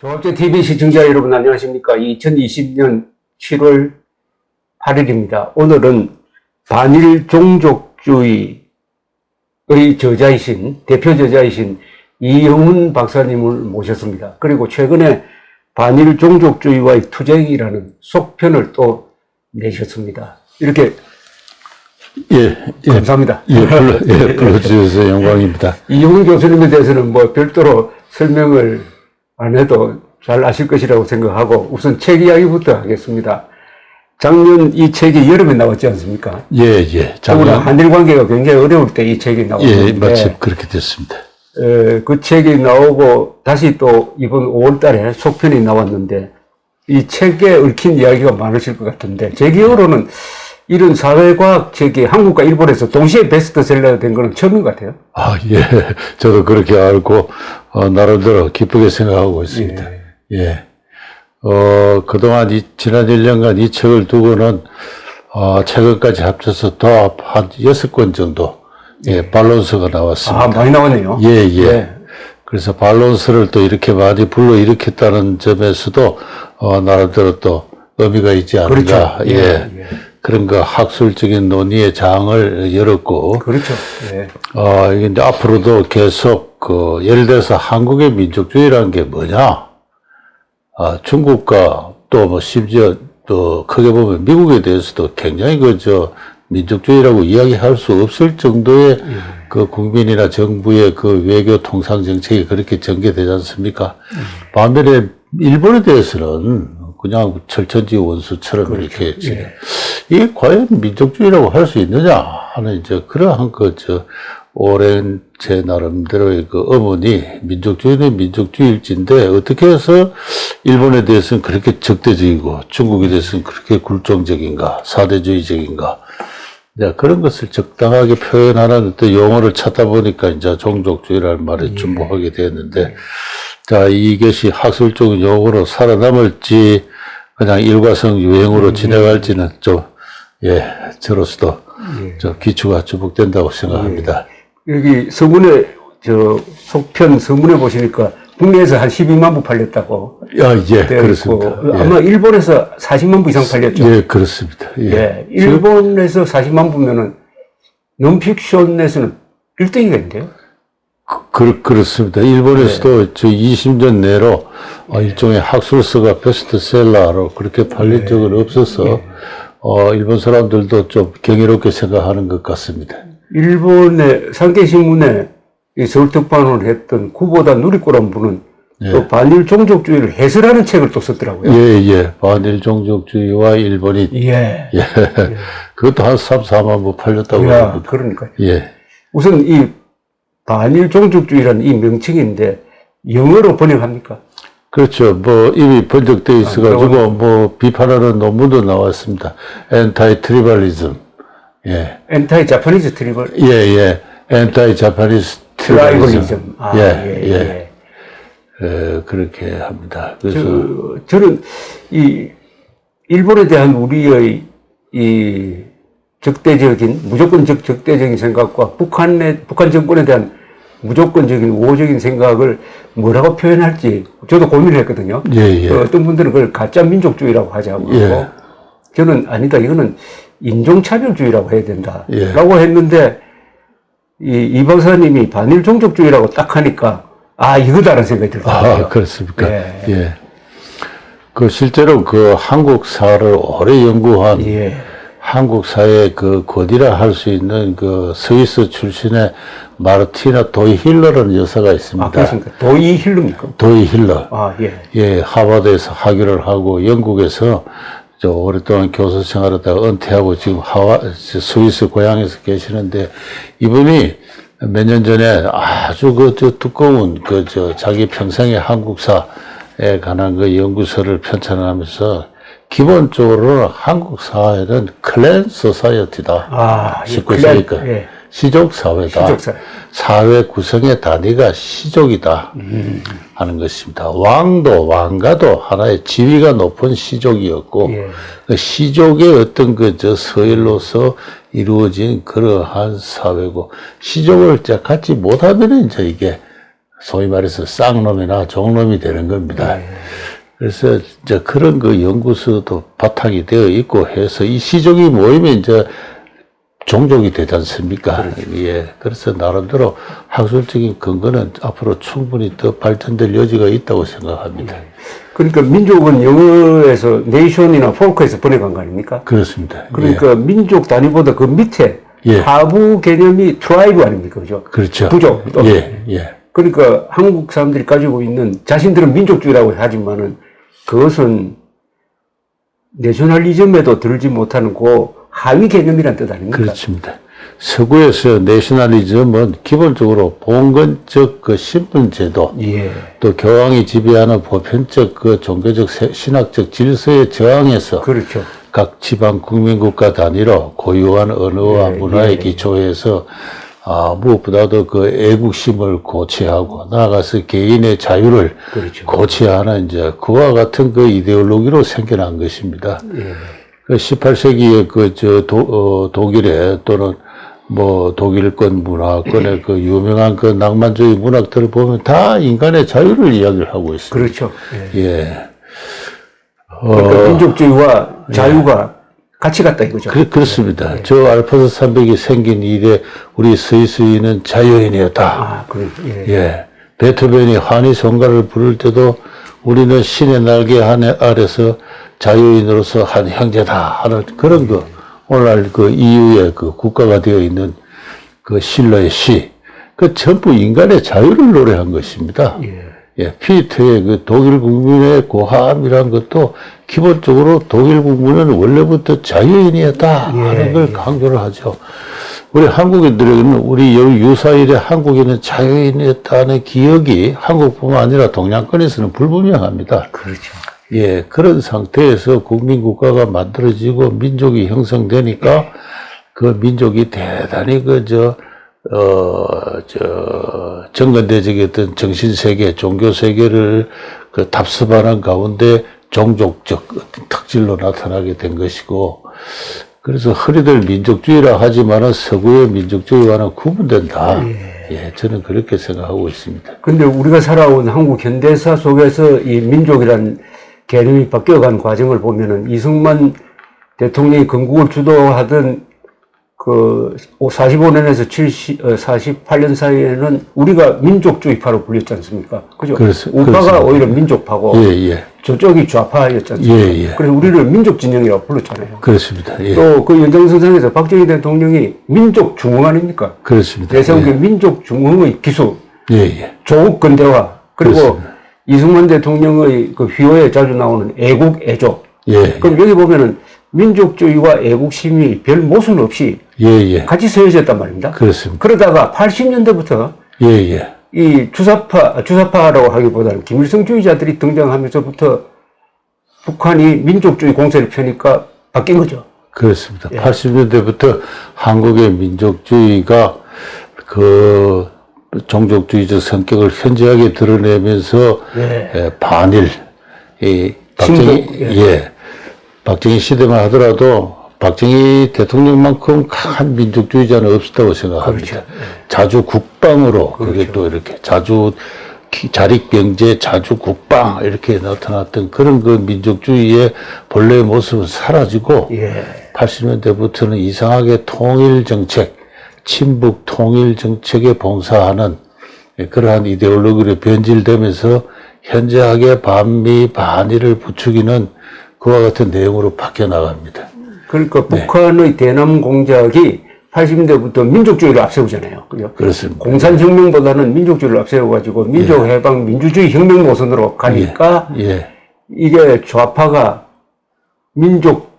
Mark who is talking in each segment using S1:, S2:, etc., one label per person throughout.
S1: 조합제 TV 시청자 여러분 안녕하십니까? 2020년 7월 8일입니다. 오늘은 반일 종족주의의 저자이신, 대표 저자이신 이영훈 박사님을 모셨습니다. 그리고 최근에 반일 종족주의와의 투쟁이라는 속편을 또 내셨습니다. 이렇게 감사합니다.
S2: 불러주셔서 영광입니다.
S1: 이영훈 교수님에 대해서는 뭐 별도로 설명을 안 해도 잘 아실 것이라고 생각하고 우선 책 이야기부터 하겠습니다. 작년 이 책이 여름에 나왔지 않습니까?
S2: 작년
S1: 한일 관계가 굉장히 어려울 때 이 책이 나왔는데
S2: 마침 그렇게 됐습니다.
S1: 그 책이 나오고 다시 또 이번 5월 달에 속편이 나왔는데 이 책에 얽힌 이야기가 많으실 것 같은데 제 기억으로는 이런 사회과학 책이 한국과 일본에서 동시에 베스트셀러가 된 거는 처음인 것 같아요.
S2: 저도 그렇게 알고 나름대로 기쁘게 생각하고 있습니다. 그동안 지난 1년간 이 책을 두고는 최근까지 합쳐서 더 한 6권 정도 반론서가 나왔습니다.
S1: 많이 나왔네요.
S2: 그래서 반론서를 또 이렇게 많이 불러일으켰다는 점에서도 나름대로 또 의미가 있지 않은가.
S1: 그렇죠.
S2: 그런 거 학술적인 논의의 장을 열었고.
S1: 그렇죠.
S2: 이게 이제 앞으로도 계속 예를 들어서 한국의 민족주의라는 게 뭐냐? 중국과 또 뭐 심지어 또 크게 보면 미국에 대해서도 굉장히 민족주의라고 이야기할 수 없을 정도의 그 국민이나 정부의 그 외교 통상 정책이 그렇게 전개되지 않습니까? 반면에 일본에 대해서는 그냥 철천지 원수처럼 이렇게 이게 과연 민족주의라고 할 수 있느냐 하는 이제 그러한 오랜 제 나름대로의 그 어머니 민족주의는 민족주의일진데 어떻게 해서 일본에 대해서는 그렇게 적대적이고 중국에 대해서는 그렇게 굴종적인가 사대주의적인가 그런 것을 적당하게 표현하는 어떤 용어를 찾다 보니까 이제 종족주의라는 말에 준복하게 되었는데 자 이것이 학술적인 용어로 살아남을지 그냥 일과성 유행으로 지나갈지는 저로서도 좀 기초가 주목된다고 생각합니다.
S1: 여기 서문에 속편 서문에 보시니까 국내에서 한 12만 부 팔렸다고.
S2: 그렇습니다.
S1: 아마 일본에서 40만 부 이상 팔렸죠.
S2: 그렇습니다.
S1: 일본에서 40만 부면은 논픽션에서는 1등이겠는데요?
S2: 그렇습니다. 일본에서도 20년 내로 일종의 학술서가 베스트셀러로 그렇게 팔린 적은 없어서 일본 사람들도 좀 경이롭게 생각하는 것 같습니다.
S1: 일본의 산케신문에 서울특파원을 했던 구보다 누리꼬란 분은 또 반일 종족주의를 해설하는 책을 또 썼더라고요.
S2: 반일 종족주의와 일본이. 그것도 한 3, 4만 부 팔렸다고 합니다.
S1: 그러니까요. 우선 이 반일 종족주의라는 이 명칭인데 영어로 번역합니까?
S2: 그렇죠. 이미 번역되어 있어가지고, 비판하는 논문도 나왔습니다. Anti-tribalism.
S1: Anti-Japanese tribal.
S2: Anti-Japanese
S1: tribalism.
S2: 그렇게 합니다. 그래서.
S1: 저는 이 일본에 대한 우리의 이 무조건적 적대적인 생각과 북한 정권에 대한 무조건적인 우호적인 생각을 뭐라고 표현할지 저도 고민을 했거든요. 어떤 분들은 그걸 가짜 민족주의라고 하자고 하고 저는 아니다 이거는 인종차별주의라고 해야 된다라고 했는데 이 박사님이 반일 종족주의라고 딱 하니까 이거다라는 생각이 들더라고요.
S2: 그렇습니까? 실제로 한국사를 오래 연구한 한국 사회의 고디라 할 수 있는 스위스 출신의 마르티나 도이힐러라는 여사가 있습니다.
S1: 그렇습니까? 도이힐러입니까?
S2: 도이힐러. 하버드에서 학위를 하고 영국에서 오랫동안 교수 생활하다가 은퇴하고 지금 스위스 고향에서 계시는데 이분이 몇 년 전에 아주 두꺼운 자기 평생의 한국사에 관한 연구서를 편찬하면서 기본적으로 한국 사회는 클랜 소사이어티다. 쉽고 쉬니까 시족 사회다. 사회 구성의 단위가 시족이다 하는 것입니다. 왕가도 하나의 지위가 높은 시족이었고 그 시족의 어떤 서열로서 이루어진 그러한 사회고 시족을 갖지 못하면 이제 이게 소위 말해서 쌍놈이나 종놈이 되는 겁니다. 그래서 이제 그런 그 연구소도 바탕이 되어 있고 해서 이 시족이 모이면 이제 종족이 되지 않습니까? 예. 그래서 나름대로 학술적인 근거는 앞으로 충분히 더 발전될 여지가 있다고 생각합니다.
S1: 그러니까 민족은 영어에서 네이션이나 폴크에서 번역한 거 아닙니까?
S2: 그렇습니다.
S1: 그러니까 민족 단위보다 그 밑에 하부 개념이 트라이브 아닙니까? 그죠?
S2: 그렇죠.
S1: 부족.
S2: 예.
S1: 그러니까 한국 사람들이 가지고 있는 자신들은 민족주의라고 하지만은 그것은 내셔널리즘에도 들지 못하는 그 하위 개념이란 뜻 아닙니까?
S2: 그렇습니다. 서구에서 내셔널리즘은 기본적으로 봉건적 그 신분제도, 또 교황이 지배하는 보편적 그 종교적 신학적 질서에 저항해서
S1: 그렇죠.
S2: 각 지방 국민국가 단위로 고유한 언어와 문화에 기초해서 무엇보다도 그 애국심을 고취하고 나아가서 개인의 자유를 고취하는 이제 그와 같은 그 이데올로기로 생겨난 것입니다. 그 18세기에 독일에 또는 뭐 독일권 문화권의 그 유명한 그 낭만주의 문학들을 보면 다 인간의 자유를 이야기를 하고 있습니다.
S1: 그렇죠.
S2: 예.
S1: 그러니까 민족주의와 자유가 같이 갔다 이거죠.
S2: 그렇습니다. 저 알파스 300이 생긴 이래 우리 스위스인은 자유인이었다. 예. 베토벤이 환희 성가를 부를 때도 우리는 신의 날개 아래서 자유인으로서 한 형제다 하는 그런 거. 오늘날 그 EU의 그 국가가 되어 있는 그 실러의 시. 그 전부 인간의 자유를 노래한 것입니다. 피테의 그 독일 국민의 고함이란 것도 기본적으로 독일 국민은 원래부터 자유인이었다 하는 걸 강조를 하죠. 우리 한국인들에게는 우리 유사일의 한국인은 자유인이었다는 기억이 한국뿐만 아니라 동양권에서는 불분명합니다.
S1: 그렇죠.
S2: 예, 그런 상태에서 국민국가가 만들어지고 민족이 형성되니까 그 민족이 대단히 정근대적인 어떤 정신세계, 종교세계를 그 답습하는 가운데 종족적 어떤 특질로 나타나게 된 것이고, 그래서 흔히들 민족주의라 하지만은 서구의 민족주의와는 구분된다. 예, 저는 그렇게 생각하고 있습니다.
S1: 근데 우리가 살아온 한국 현대사 속에서 이 민족이란 개념이 바뀌어간 과정을 보면은 이승만 대통령이 건국을 주도하던 그 45년에서 48년 사이에는 우리가 민족주의파로 불렸지 않습니까? 그죠? 우파가 그렇습니다. 오히려 민족파고 저쪽이 좌파였지 않습니까? 그래서 우리를 민족진영이라고 불렀잖아요.
S2: 그렇습니다.
S1: 또 그 연장선상에서 박정희 대통령이 민족중흥 아닙니까?
S2: 그렇습니다.
S1: 내세운 그 민족중흥의 기수, 조국 근대화, 그리고 그렇습니다. 이승만 대통령의 그 휘호에 자주 나오는 애국, 애족. 그럼 여기 보면은 민족주의와 애국심이 별 모순 없이 같이 서해졌단 말입니다.
S2: 그렇습니다.
S1: 그러다가 80년대부터 이 주사파라고 하기보다는 김일성주의자들이 등장하면서부터 북한이 민족주의 공세를 펴니까 바뀐 거죠.
S2: 그렇습니다. 80년대부터 한국의 민족주의가 그 종족주의적 성격을 현저하게 드러내면서 반일, 박정희 시대만 하더라도 박정희 대통령만큼 강한 민족주의자는 없었다고 생각합니다. 자주 국방으로 그게 또 이렇게 자주 자립경제, 자주 국방 이렇게 나타났던 그런 그 민족주의의 본래의 모습은 사라지고 80년대부터는 이상하게 통일정책, 친북 통일정책에 봉사하는 그러한 이데올로기로 변질되면서 현저하게 반미, 반일을 부추기는 그와 같은 내용으로 바뀌어 나갑니다.
S1: 그러니까 북한의 대남 공작이 80년대부터 민족주의를 앞세우잖아요. 그죠?
S2: 그렇습니다.
S1: 공산혁명보다는 민족주의를 앞세워가지고 민족해방, 민주주의 혁명 노선으로 가니까 이게 좌파가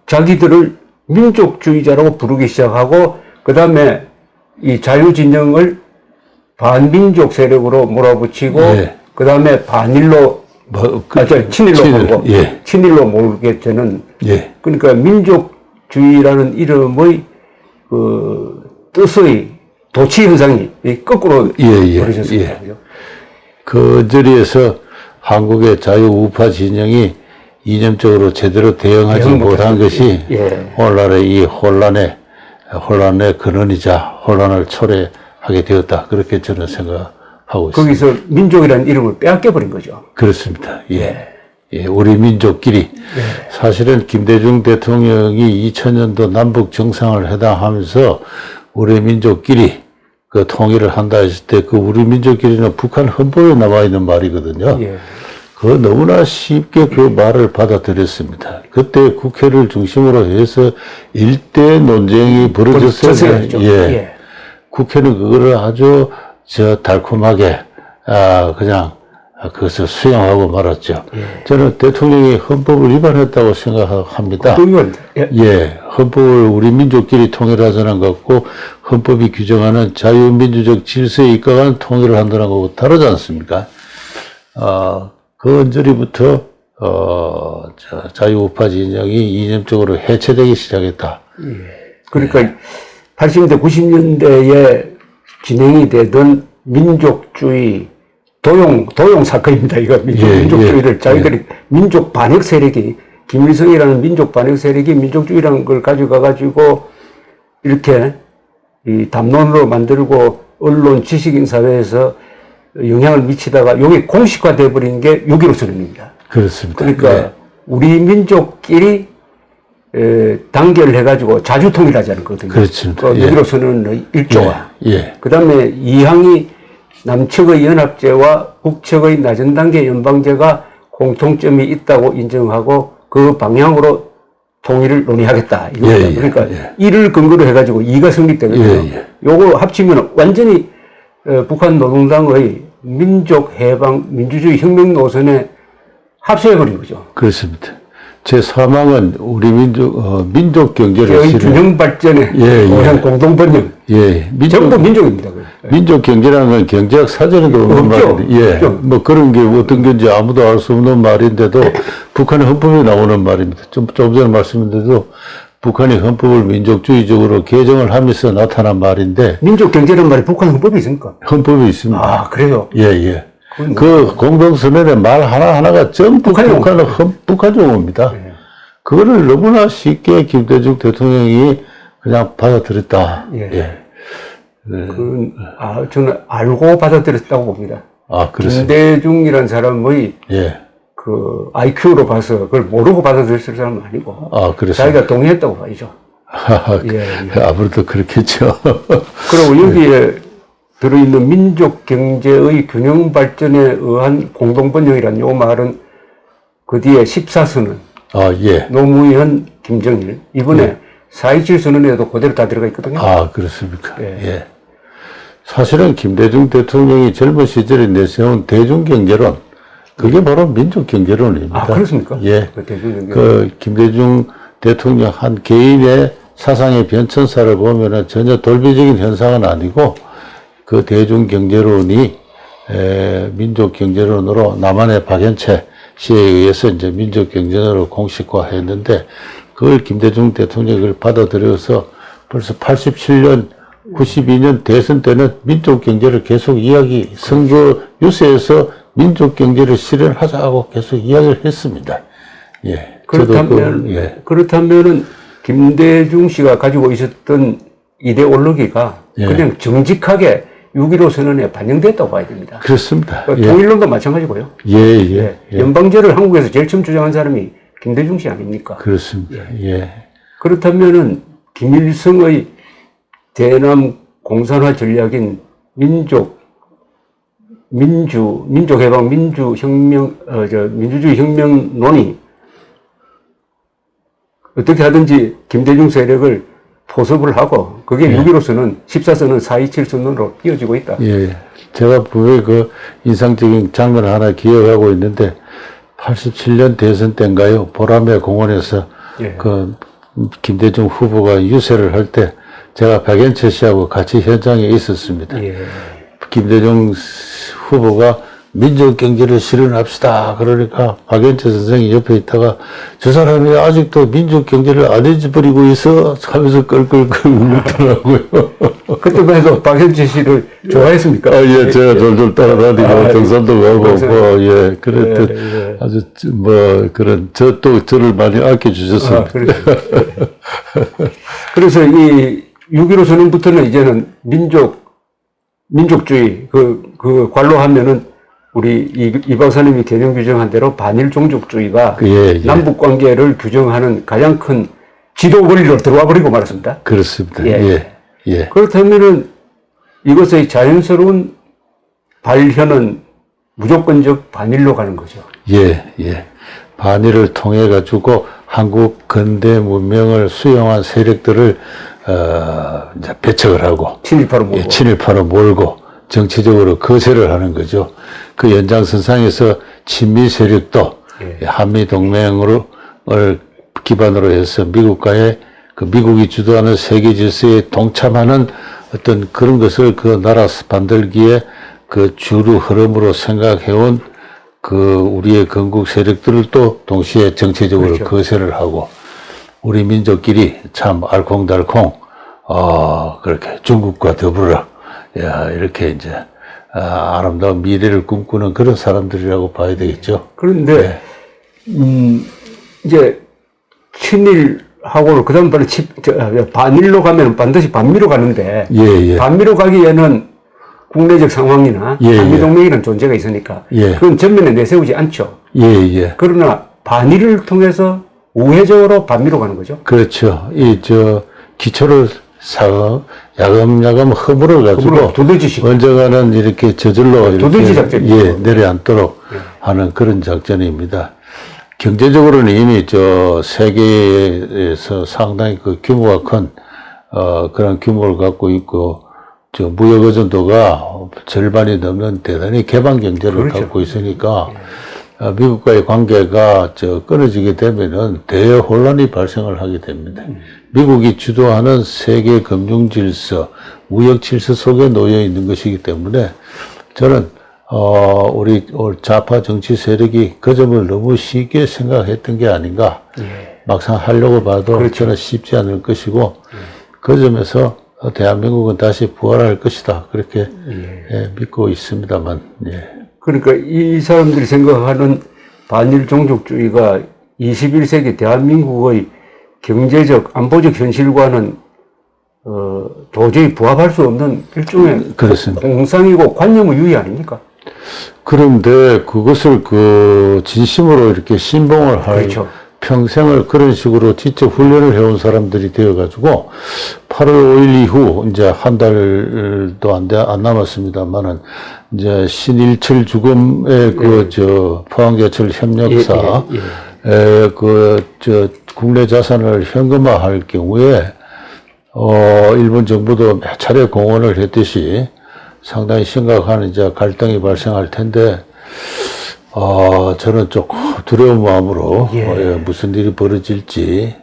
S1: 자기들을 민족주의자라고 부르기 시작하고 그 다음에 이 자유진영을 반민족 세력으로 몰아붙이고 그 다음에 반일로 친일로 몰고 친일로 몰게 되는 그러니까 민족주의라는 이름의 그 뜻의 도치 현상이 거꾸로 벌어졌습니다.
S2: 그 자리에서 한국의 자유우파 진영이 이념적으로 제대로 대응하지 못한 것이 오늘날의 이 혼란의 근원이자 혼란을 초래하게 되었다. 그렇게 저는 생각합니다. 하고 있습니다.
S1: 거기서 민족이라는 이름을 빼앗겨버린 거죠.
S2: 그렇습니다. 예. 예, 우리 민족끼리. 사실은 김대중 대통령이 2000년도 남북 정상회담 하면서 우리 민족끼리 그 통일을 한다 했을 때 그 우리 민족끼리는 북한 헌법에 나와 있는 말이거든요. 그 너무나 쉽게 그 말을 받아들였습니다. 그때 국회를 중심으로 해서 일대 논쟁이 벌어졌어요. 국회는 그거를 아주 달콤하게 그냥 그것을 수용하고 말았죠. 저는 대통령이 헌법을 위반했다고 생각합니다. 헌법을 우리 민족끼리 통일하자는 것과 헌법이 규정하는 자유민주적 질서에 입각한 통일을 한다는 것과 다르지 않습니까? 그 언저리부터 자유우파 진영이 이념적으로 해체되기 시작했다.
S1: 그러니까 80년대, 90년대에 진행이 되던 민족주의 도용 사건입니다. 이거 민족주의를 자기들이 민족 반역 세력이 김일성이라는 민족 반역 세력이 민족주의라는 걸 가져가 가지고 이렇게 이 담론으로 만들고 언론 지식인 사회에서 영향을 미치다가 여기 공식화돼 버린 게 6.15 선언입니다.
S2: 그렇습니다.
S1: 그러니까 우리 민족끼리 단결해 가지고 자주 통일하자는 거거든요.
S2: 그렇습니다.
S1: 6.15 선언의 1조가. 그 다음에 2항이 남측의 연합제와 북측의 낮은 단계 연방제가 공통점이 있다고 인정하고 그 방향으로 통일을 논의하겠다. 그러니까 이를 근거로 해가지고 2가 성립되거든요. 요거 합치면 완전히 북한 노동당의 민족 해방 민주주의 혁명 노선에 합수해버린 거죠.
S2: 그렇습니다. 제 사망은 우리 민족 경제를
S1: 균형 발전에 의한 공동 번영. 전부 민족입니다.
S2: 민족 경제라는 건 경제학 사전에도 없는 말인데, 뭐 그런 게 어떤 건지 아무도 알 수 없는 말인데도 북한의 헌법에 나오는 말입니다. 좀 전에 말씀드렸도 북한이 헌법을 민족주의적으로 개정을 하면서 나타난 말인데.
S1: 민족 경제라는 말이 북한 헌법에 있습니까?
S2: 헌법에 있습니다.
S1: 아, 그래요?
S2: 그 공동선언의 말 하나하나가 전부 북한 용어입니다. 그거를 너무나 쉽게 김대중 대통령이 그냥 받아들였다.
S1: 저는 알고 받아들였다고 봅니다.
S2: 그렇습니다.
S1: 김대중이라는 사람의 그 IQ로 봐서 그걸 모르고 받아들였을 사람은 아니고 자기가 동의했다고 봐야죠.
S2: 아무래도 그렇겠죠.
S1: 그리고 여기에 들어있는 민족 경제의 균형 발전에 의한 공동번영이라는 요 말은 그 뒤에 14선언, 노무현, 김정일, 이번에 4.27 선언에도 그대로 다 들어가 있거든요.
S2: 그렇습니까? 사실은 김대중 대통령이 젊은 시절에 내세운 대중경제론, 그게 바로 민족경제론입니다.
S1: 그렇습니까?
S2: 그 김대중 대통령 한 개인의 사상의 변천사를 보면은 전혀 돌비적인 현상은 아니고 그 대중경제론이 민족경제론으로 남한의 박연채 씨에 의해서 이제 민족경제론으로 공식화했는데 그걸 김대중 대통령이 그걸 받아들여서 벌써 87년, 92년 대선 때는 민족경제를 계속 선거 유세에서 민족경제를 실현하자고 계속 이야기를 했습니다.
S1: 그렇다면은 김대중 씨가 가지고 있었던 이데올로기가 그냥 정직하게 6.15 선언에 반영됐다고 봐야 됩니다.
S2: 그렇습니다.
S1: 통일론도 마찬가지고요. 연방제를 한국에서 제일 처음 주장한 사람이 김대중 씨 아닙니까?
S2: 그렇습니다.
S1: 그렇다면은 김일성의 대남 공산화 전략인 민족해방, 민주주의 혁명론이 어떻게 하든지 김대중 세력을 포섭을 하고 그게 6.15선언, 14선언, 4.27 선언으로 이어지고 있다.
S2: 제가 분명히 그 인상적인 장면을 하나 기억하고 있는데 87년 대선 때인가요? 보라매 공원에서 그 김대중 후보가 유세를 할 때 제가 박연채 씨하고 같이 현장에 있었습니다. 김대중 후보가 민족경제를 실현합시다. 그러니까 박연채 선생이 옆에 있다가 저 사람이 아직도 민족경제를 안 해버리고 있어 하면서 끌끌끌 울더라고요.
S1: 그때만 해도 박연채 씨를 좋아했습니까?
S2: 제가 졸졸 따라다니고 등산도 가고 그랬던 아주 그런 저를 많이 아껴주셨습니다.
S1: 그래서 이 6.15 선언부터는 이제는 민족주의, 관로하면은 우리 이 박사님이 개념 규정한 대로 반일 종족주의가 남북 관계를 규정하는 가장 큰 지도 원리로 들어와 버리고 말았습니다.
S2: 그렇습니다.
S1: 그렇다면은 이것의 자연스러운 발현은 무조건적 반일로 가는 거죠.
S2: 반일을 통해 가지고 한국 근대 문명을 수용한 세력들을 이제 배척을 하고 친일파로 몰고 정치적으로 거세를 하는 거죠. 그 연장선상에서 친미 세력도 한미 동맹을 기반으로 해서 미국과의 미국이 주도하는 세계 질서에 동참하는 어떤 그런 것을 그 나라 만들기에 그 주류 흐름으로 생각해온 우리의 건국 세력들을 또 동시에 정치적으로 거세를 하고 우리 민족끼리 참 알콩달콩 그렇게 중국과 더불어 이렇게 이제 아름다운 미래를 꿈꾸는 그런 사람들이라고 봐야 되겠죠.
S1: 그런데 이제 친일하고 그다음 반일로 가면 반드시 반미로 가는데 반미로 가기에는 국내적 상황이나 한미동맹이라는 존재가 있으니까 그건 전면에 내세우지 않죠. 그러나 반일을 통해서 우회적으로 반미로 가는 거죠.
S2: 그렇죠. 기초를 야금야금 허물어 가지고 언젠가는 이렇게 저절로 이렇게 내려앉도록 하는 그런 작전입니다. 경제적으로는 이미 세계에서 상당히 규모가 큰 그런 규모를 갖고 있고 무역 의존도가 절반이 넘는 대단히 개방 경제를 갖고 있으니까 미국과의 관계가 끊어지게 되면은 대혼란이 발생을 하게 됩니다. 미국이 주도하는 세계 금융 질서, 무역 질서 속에 놓여 있는 것이기 때문에 저는 우리 좌파 정치 세력이 그 점을 너무 쉽게 생각했던 게 아닌가. 막상 하려고 봐도 저는 쉽지 않을 것이고 그 점에서 대한민국은 다시 부활할 것이다. 그렇게 믿고 있습니다만.
S1: 그러니까 이 사람들이 생각하는 반일 종족주의가 21세기 대한민국의 경제적, 안보적 현실과는 도저히 부합할 수 없는 일종의 공상이고 관념의 유의 아닙니까?
S2: 그런데 그것을 진심으로 이렇게 신봉을 할 평생을 그런 식으로 직접 훈련을 해온 사람들이 되어가지고 8월 5일 이후 이제 한 달도 안 남았습니다만은 이제 신일철 죽음의 포항제철 협력사 국내 자산을 현금화할 경우에 일본 정부도 몇 차례 공언을 했듯이 상당히 심각한 이제 갈등이 발생할 텐데 저는 조금 두려운 마음으로 무슨 일이 벌어질지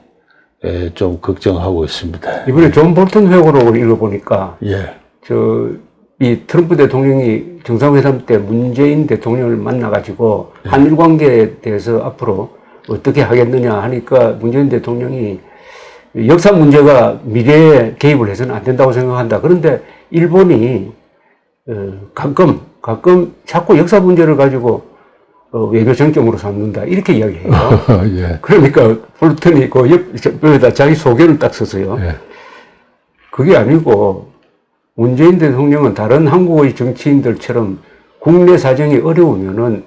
S2: 좀 걱정하고 있습니다.
S1: 이번에 존 볼턴 회고록을 읽어보니까 이 트럼프 대통령이 정상회담 때 문재인 대통령을 만나가지고 한일 관계에 대해서 앞으로 어떻게 하겠느냐 하니까 문재인 대통령이 역사 문제가 미래에 개입을 해서는 안 된다고 생각한다. 그런데 일본이 가끔 자꾸 역사 문제를 가지고 외교 정점으로 삼는다. 이렇게 이야기해요. 그러니까 볼턴이 옆에다 자기 소견을 딱 써서요. 그게 아니고 문재인 대통령은 다른 한국의 정치인들처럼 국내 사정이 어려우면은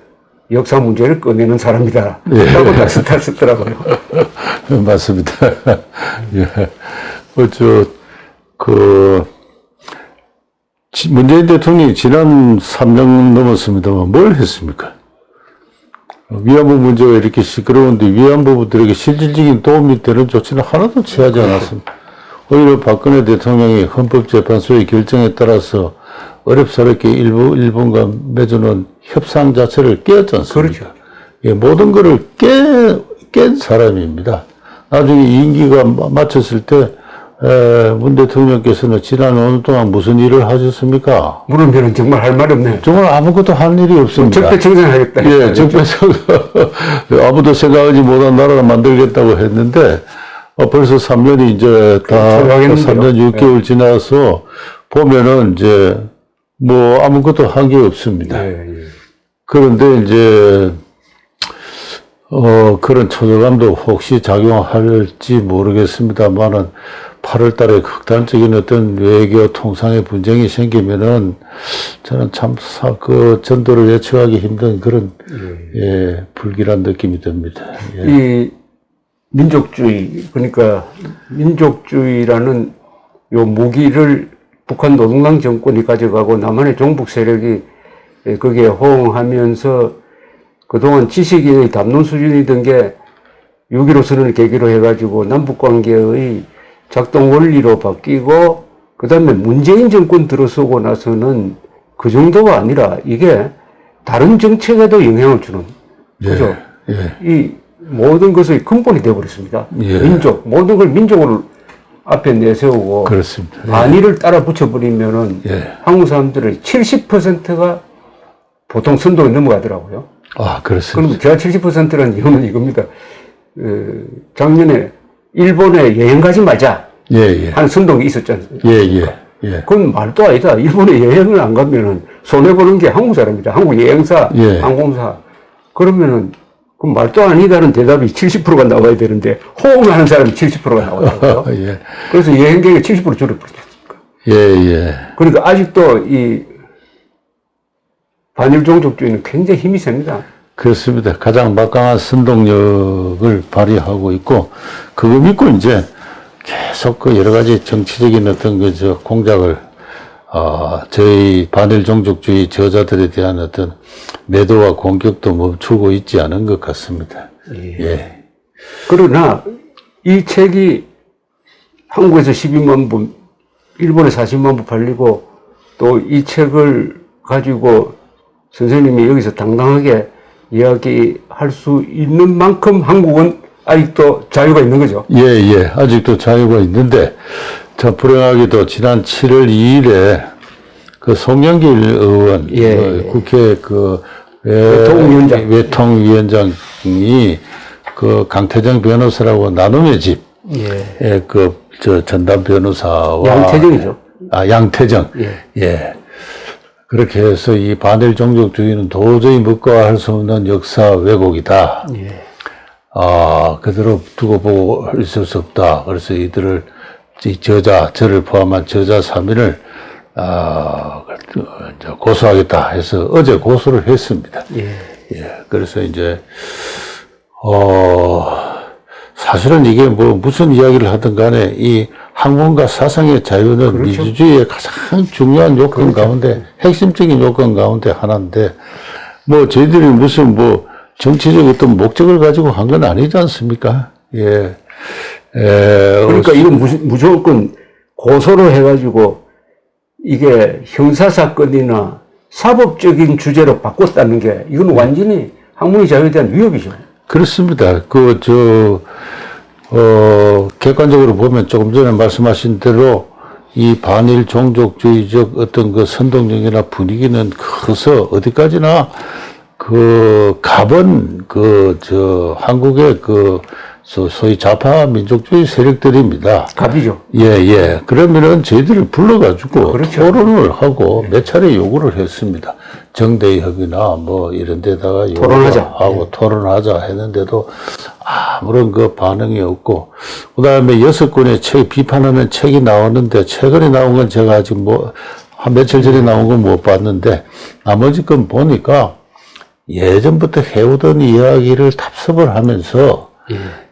S1: 역사 문제를 꺼내는 사람이다. 라고 딱 썼더라고요.
S2: 맞습니다. 문재인 대통령이 지난 3년 넘었습니다만 뭘 했습니까? 위안부 문제가 이렇게 시끄러운데 위안부들에게 실질적인 도움이 되는 조치는 하나도 취하지 않았습니다. 오히려 박근혜 대통령이 헌법재판소의 결정에 따라서 어렵사롭게 일본과 맺어놓은 협상 자체를 깨었지 않습니까? 모든 것을 깬 사람입니다. 나중에 임기가 마쳤을 때 문 대통령께서는 지난 5년 동안 무슨 일을 하셨습니까?
S1: 물으면 정말 할 말이 없네요.
S2: 정말 아무것도 할 일이 없습니다.
S1: 적폐청산하겠다.
S2: 적폐청산. 아무도 생각하지 못한 나라를 만들겠다고 했는데 벌써 3년이 이제 다 3년 6개월 지나서 보면은 이제 아무것도 한 게 없습니다. 그런데 이제 그런 초조감도 혹시 작용할지 모르겠습니다만은 8월 달에 극단적인 어떤 외교 통상의 분쟁이 생기면은 저는 참 그 전도를 예측하기 힘든 그런 예, 불길한 느낌이 듭니다. 예.
S1: 이 민족주의, 그러니까 민족주의라는 요 무기를 북한 노동당 정권이 가져가고 남한의 종북 세력이 거기에 호응하면서 그동안 지식인의 담론 수준이던 게 6.15 선언을 계기로 해가지고 남북관계의 작동 원리로 바뀌고 그 다음에 문재인 정권 들어서고 나서는 그 정도가 아니라 이게 다른 정책에도 영향을 주는 그죠?
S2: 예.
S1: 이 모든 것의 근본이 되어버렸습니다.
S2: 예.
S1: 민족, 모든 걸 민족으로 앞에 내세우고
S2: 그렇습니다. 예.
S1: 안위를 따라 붙여버리면은
S2: 예.
S1: 한국 사람들의 70%가 보통 선동에 넘어가더라고요.
S2: 아, 그렇습니다.
S1: 그럼 제가 70%라는 이유는 이겁니다. 작년에 일본에 여행 가지 말자
S2: 예, 예.
S1: 하는 선동이 있었지 않습니까?
S2: 예, 예. 예.
S1: 그건 말도 아니다. 일본에 여행을 안 가면은 손해보는 게 한국 사람이다. 한국 여행사,
S2: 예.
S1: 항공사. 그러면은 그 말도 아니다는 대답이 70%가 나와야 되는데 호응하는 사람이 70%가 나와요.
S2: 예.
S1: 그래서 여행객이 70% 줄어버리지 않습니까?
S2: 예, 예.
S1: 그러니까 아직도 이 반일 종족주의는 굉장히 힘이 셉니다.
S2: 그렇습니다. 가장 막강한 선동력을 발휘하고 있고, 그거 믿고 이제 계속 그 여러 가지 정치적인 어떤 그 공작을, 저희 반일 종족주의 저자들에 대한 어떤 매도와 공격도 멈추고 있지 않은 것 같습니다.
S1: 예.
S2: 예.
S1: 그러나 이 책이 한국에서 12만 부, 일본에 40만 부 팔리고 또 이 책을 가지고 선생님이 여기서 당당하게 이야기할 수 있는 만큼 한국은 아직도 자유가 있는 거죠.
S2: 예, 예. 아직도 자유가 있는데, 자, 불행하게도 지난 7월 2일에 그 송영길 의원,
S1: 예.
S2: 국회 그
S1: 외통위원장.
S2: 이 그 강태정 변호사라고 나눔의 집,
S1: 예.
S2: 전담 변호사와.
S1: 양태정이죠.
S2: 양태정.
S1: 예.
S2: 예. 그렇게 해서 이 반일 종족주의는 도저히 묵과할 수 없는 역사 왜곡이다.
S1: 예.
S2: 그대로 두고 보고 있을 수 없다. 그래서 이들을, 저를 포함한 저자 3인을, 고소하겠다 해서 어제 고소를 했습니다.
S1: 예.
S2: 예. 그래서 이제, 사실은 이게 뭐 무슨 이야기를 하든 간에 이 학문과 사상의 자유는
S1: 그렇죠.
S2: 민주주의의 가장 중요한 요건 가운데, 핵심적인 요건 가운데 하나인데, 뭐 저희들이 무슨 뭐 정치적 어떤 목적을 가지고 한 건 아니지 않습니까? 예.
S1: 그러니까 이건 무조건 고소를 해가지고 이게 형사사건이나 사법적인 주제로 바꿨다는 게 이건 완전히 학문의 자유에 대한 위협이죠.
S2: 그렇습니다. 객관적으로 보면 조금 전에 말씀하신 대로 이 반일 종족주의적 어떤 그 선동력이나 분위기는 커서 어디까지나 갑은 한국의 소위 좌파 민족주의 세력들입니다.
S1: 갑이죠.
S2: 예, 예. 그러면은 저희들을 불러가지고
S1: 그렇죠.
S2: 토론을 하고 몇 차례 요구를 했습니다. 정대협이나 뭐 이런 데다가
S1: 토론하자.
S2: 하고 토론하자 했는데도 아무런 그 반응이 없고, 그 다음에 6권의 책, 비판하는 책이 나왔는데, 최근에 나온 건 제가 아직 한 며칠 전에 나온 건 못 봤는데, 나머지 건 보니까 예전부터 해오던 이야기를 답습을 하면서,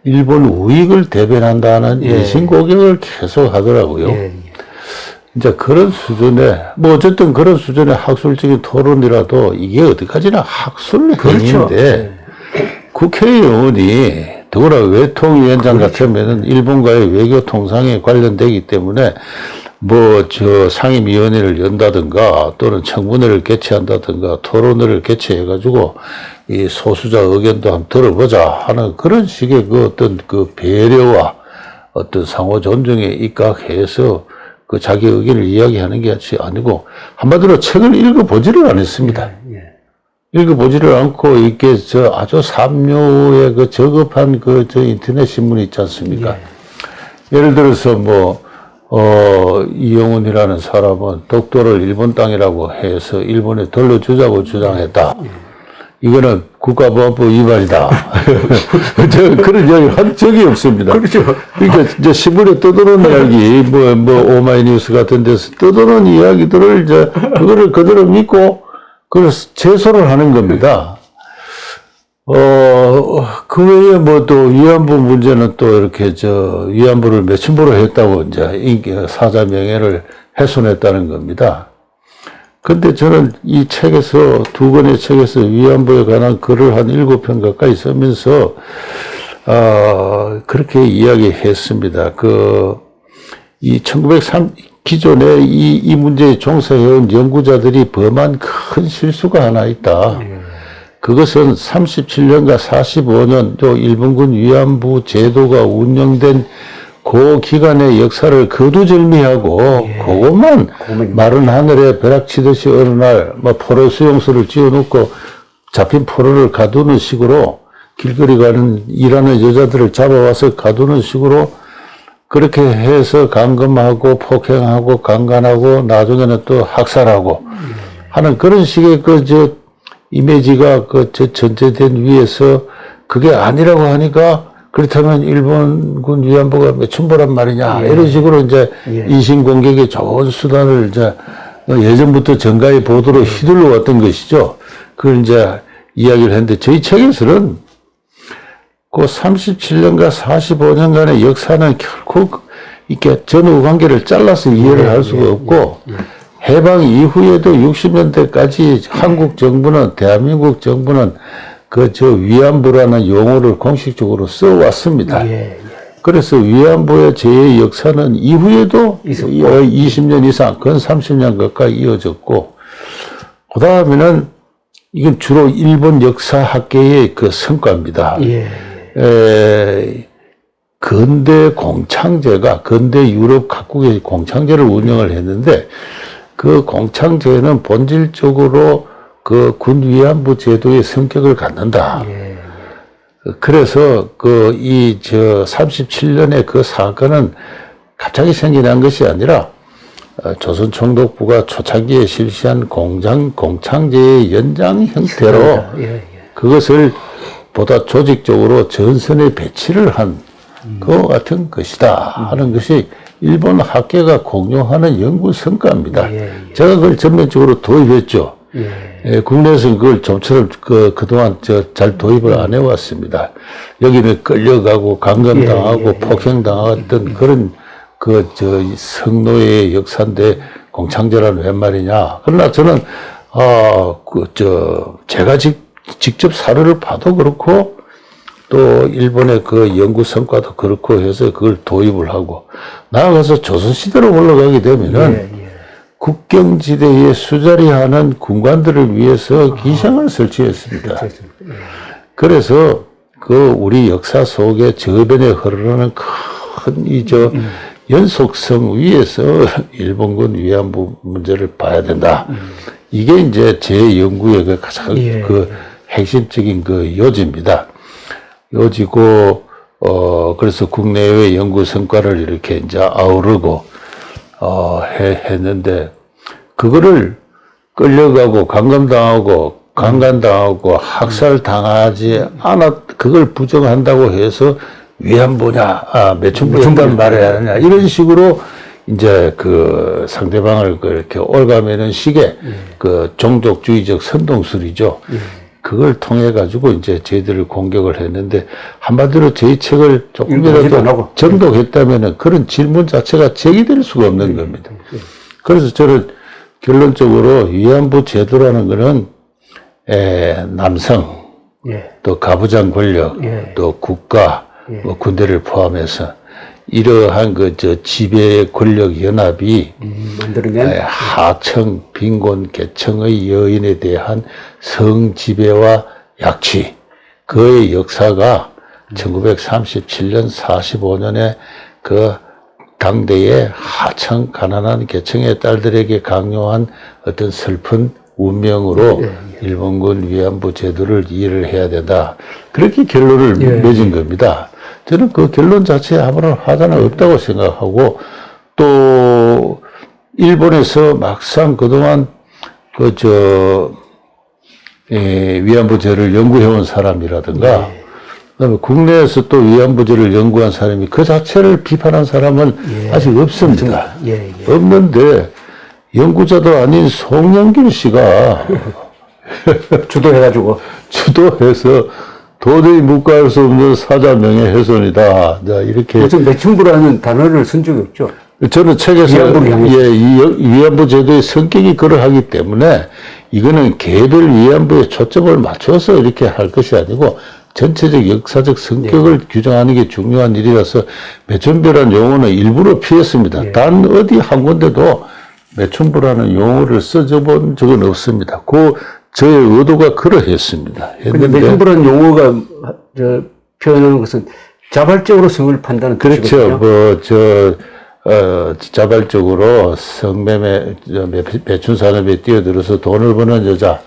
S2: 일본 우익을 대변한다는 인신고격을 계속 하더라고요. 이제 그런 수준의, 뭐 어쨌든 그런 수준의 학술적인 토론이라도 이게 어디까지나 학술 행위인데, 국회의원이 더구나 외통위원장 같으면은 일본과의 외교 통상에 관련되기 때문에 상임위원회를 연다든가 또는 청문회를 개최한다든가 토론회를 개최해가지고 이 소수자 의견도 한번 들어보자 하는 그런 식의 어떤 배려와 어떤 상호 존중에 입각해서 자기 의견을 이야기하는 게 아니고 한마디로 책을 읽어보지를 않았습니다. 읽어보지를 않고 이게 아주 삼류의 저급한 인터넷 신문이 있지 않습니까? 예를 들어서 이영훈이라는 사람은 독도를 일본 땅이라고 해서 일본에 돌려주자고 주장했다. 이거는 국가보안법 위반이다. 저 그런 이야기 한 적이 없습니다.
S1: 그렇죠.
S2: 그러니까 이제 신문에 떠도는 이야기, 오마이뉴스 같은 데서 떠도는 이야기들을 이제 그거를 그대로 믿고 그걸 제소를 하는 겁니다. 그 외에 또 위안부 문제는 또 이렇게 위안부를 매춘부로 했다고 이제 사자 명예를 훼손했다는 겁니다. 근데 저는 이 책에서, 두 권의 책에서 위안부에 관한 글을 한 7편 가까이 쓰면서, 그렇게 이야기했습니다. 기존에 이 문제에 종사해온 연구자들이 범한 큰 실수가 하나 있다. 그것은 37년과 45년 일본군 위안부 제도가 운영된 그 기간의 역사를 거두절미하고 그것만 마른 하늘에 벼락치듯이 어느 날 포로 수용소를 지어놓고 잡힌 포로를 가두는 식으로 길거리 일하는 여자들을 잡아와서 가두는 식으로 그렇게 해서 감금하고 폭행하고 강간하고 나중에는 또 학살하고 하는 그런 식의 이미지가 전제된 위에서 그게 아니라고 하니까 그렇다면 일본군 위안부가 매춘부란 말이냐 이런 식으로 이제 인신공격에 좋은 수단을 이제 예전부터 정가의 보도로 휘둘러 왔던 것이죠. 그걸 이제 이야기를 했는데 저희 책에서는 그 37년과 45년간의 역사는 결코 이렇게 전후 관계를 잘라서 이해를 할 수가 없고 해방 이후에도 60년대까지 한국 정부는, 대한민국 정부는 위안부라는 용어를 공식적으로 써왔습니다. 그래서 위안부의 재해 역사는 이후에도 20년 이상, 건 30년 가까이 이어졌고, 그 다음에는 이건 주로 일본 역사학계의 성과입니다. 근대 공창제가, 근대 유럽 각국의 공창제를 운영을 했는데, 그 공창제는 본질적으로 군 위안부 제도의 성격을 갖는다. 그래서 37년의 그 사건은 갑자기 생겨난 것이 아니라 조선 총독부가 초창기에 실시한 공창제의 연장 형태로 그것을 보다 조직적으로 전선에 배치를 한 그 같은 것이다 하는 것이 일본 학계가 공유하는 연구 성과입니다. 제가 그걸 전면적으로 도입했죠. 국내에서는 그걸 좀처럼 그동안 잘 도입을 안 해왔습니다. 여기는 끌려가고 강간당하고 폭행당했던 그런 성노예의 역사인데 공창제라는 웬 말이냐. 그러나 저는 제가 직접 사료를 봐도 그렇고 또 일본의 연구 성과도 그렇고 해서 그걸 도입을 하고 나아가서 조선시대로 올라가게 되면은 국경지대에 수자리하는 군관들을 위해서 기생을 설치했습니다. 그래서 우리 역사 속에 저변에 흐르는 큰 연속성 위에서 일본군 위안부 문제를 봐야 된다. 이게 이제 제 연구의 가장 핵심적인 요지입니다. 요지고, 그래서 국내외 연구 성과를 이렇게 이제 아우르고, 했는데, 그거를 끌려가고, 감금당하고, 강간당하고, 학살당하지 그걸 부정한다고 해서 위안부냐, 매춘부였단 말해야 하느냐, 이런 식으로 이제 상대방을 이렇게 올가매는 식의 종족주의적 선동술이죠. 그걸 통해 가지고 이제 저희들을 공격을 했는데 한마디로 저희 책을 조금이라도 정독했다면은 그런 질문 자체가 제기될 수가 없는 겁니다. 그래서 저는 결론적으로 위안부 제도라는 거는 남성, 또 가부장 권력, 또 국가, 군대를 포함해서 이러한 지배 권력 연합이 하청, 빈곤, 계층의 여인에 대한 성지배와 약취, 그의 역사가 1937년, 45년에 당대의 하청, 가난한 계층의 딸들에게 강요한 어떤 슬픈 운명으로 일본군 위안부 제도를 이해를 해야 된다. 그렇게 결론을 맺은 겁니다. 저는 그 결론 자체에 아무런 하자는 없다고 생각하고, 또 일본에서 막상 그동안 위안부제를 연구해온 사람이라든가, 그다음에 국내에서 또 위안부제를 연구한 사람이 그 자체를 비판한 사람은 아직 없습니다. 없는데 연구자도 아닌 송영길 씨가 주도해서 도저히 묵과할 수 없는 사자 명예훼손이다. 이렇게
S1: 무슨 매춘부라는 단어를 쓴 적이 없죠.
S2: 저는 책에서 위안부 제도의 성격이 그러하기 때문에 이거는 개별 위안부에 초점을 맞춰서 이렇게 할 것이 아니고 전체적 역사적 성격을 규정하는 게 중요한 일이라서 매춘부라는 용어는 일부러 피했습니다. 단 어디 한 군데도 매춘부라는 용어를 써본 적은 없습니다. 저의 의도가 그러했습니다.
S1: 그런데 매춘부라는 용어가 표현하는 것은 자발적으로 성을 판다는
S2: 뜻이거든요. 그렇죠. 자발적으로 성매매, 매춘 산업에 뛰어들어서 돈을 버는 여자.